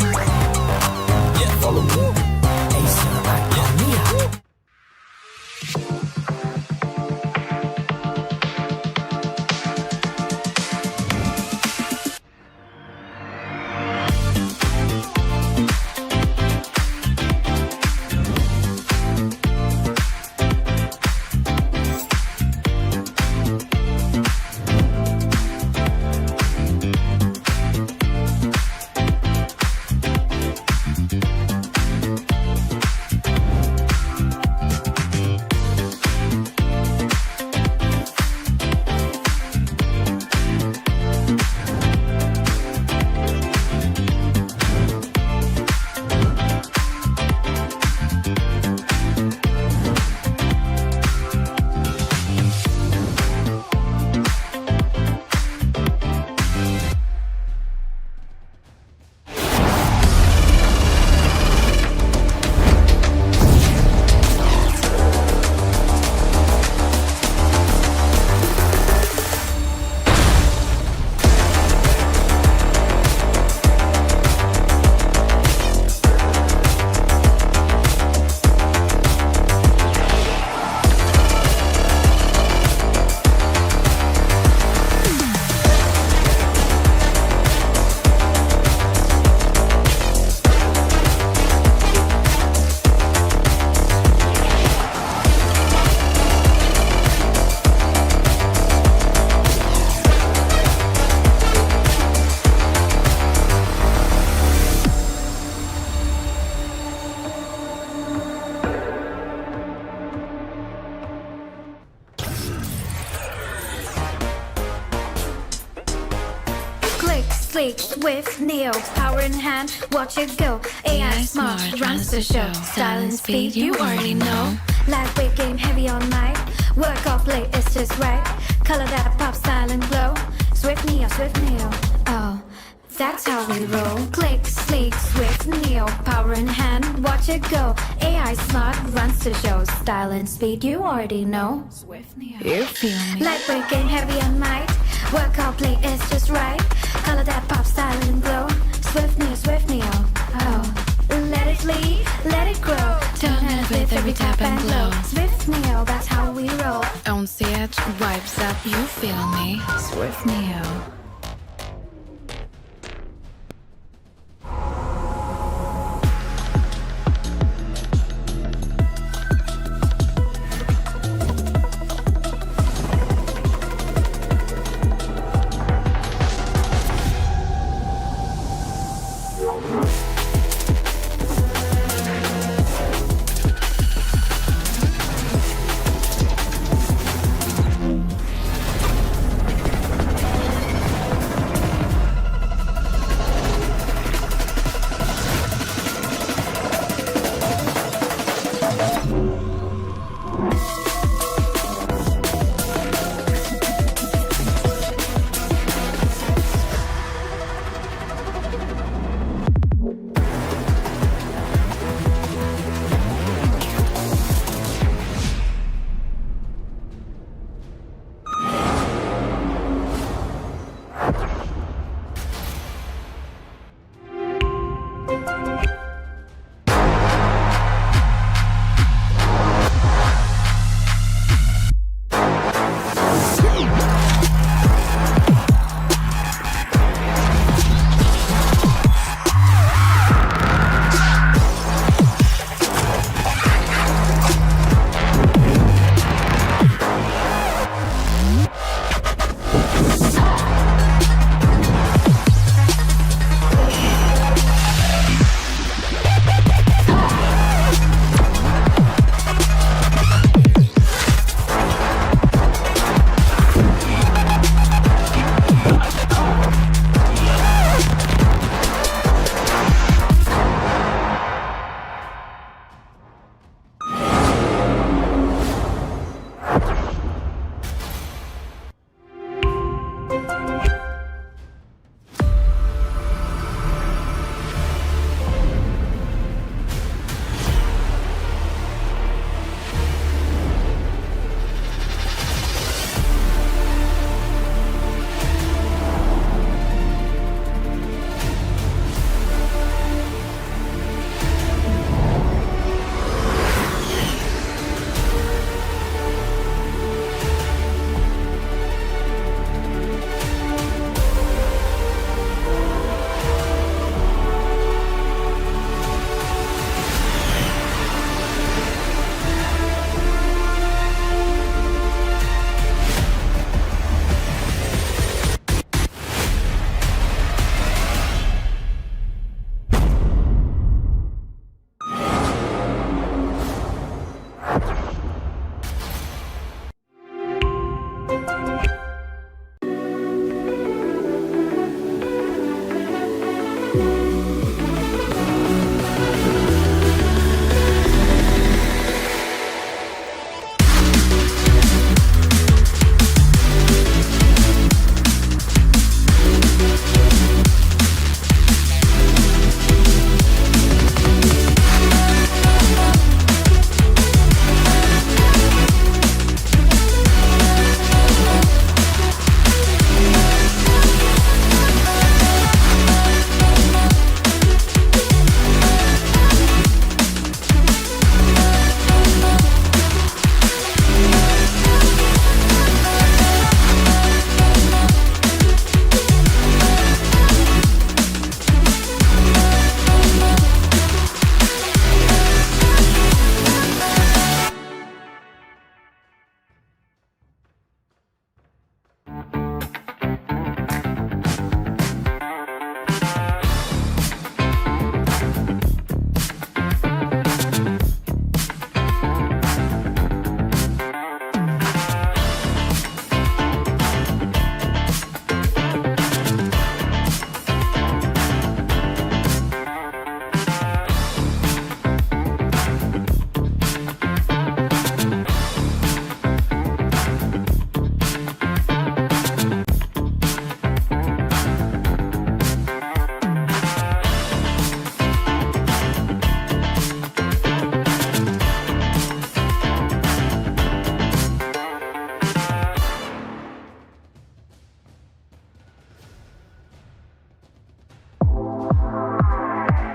click, swift, neo, power in hand, watch it go. AI smart, runs the show. Style and speed, you already know. Lightweight game, heavy on mic. Work off late, it's just right. Color that pop, style and glow. Swift neo, oh. That's how we roll. Click, sleek, swift, neo, power in hand, watch it go. AI smart, runs the show. Style and speed, you already know. Swift Neo. You feel me? Lightweight game, heavy on mic. Work out, play, it's just right. Color that pop, style and glow. Swift neo, oh. Let it lead, let it grow. Turn and flip every tap and glow. Swift neo, that's how we roll. On stage, vibes up, you feel me? Swift Neo.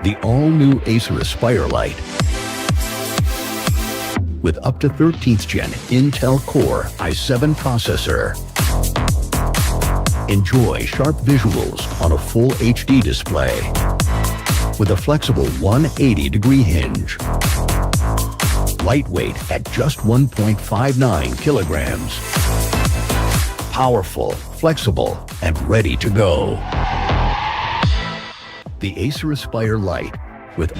The all-new Acer Aspire Lite. With up to 13th Gen Intel Core i7 processor. Enjoy sharp visuals on a full HD display. With a flexible 180-degree hinge. Lightweight at just 1.59 kilograms. Powerful, flexible, and ready to go. The Acer Aspire Lite with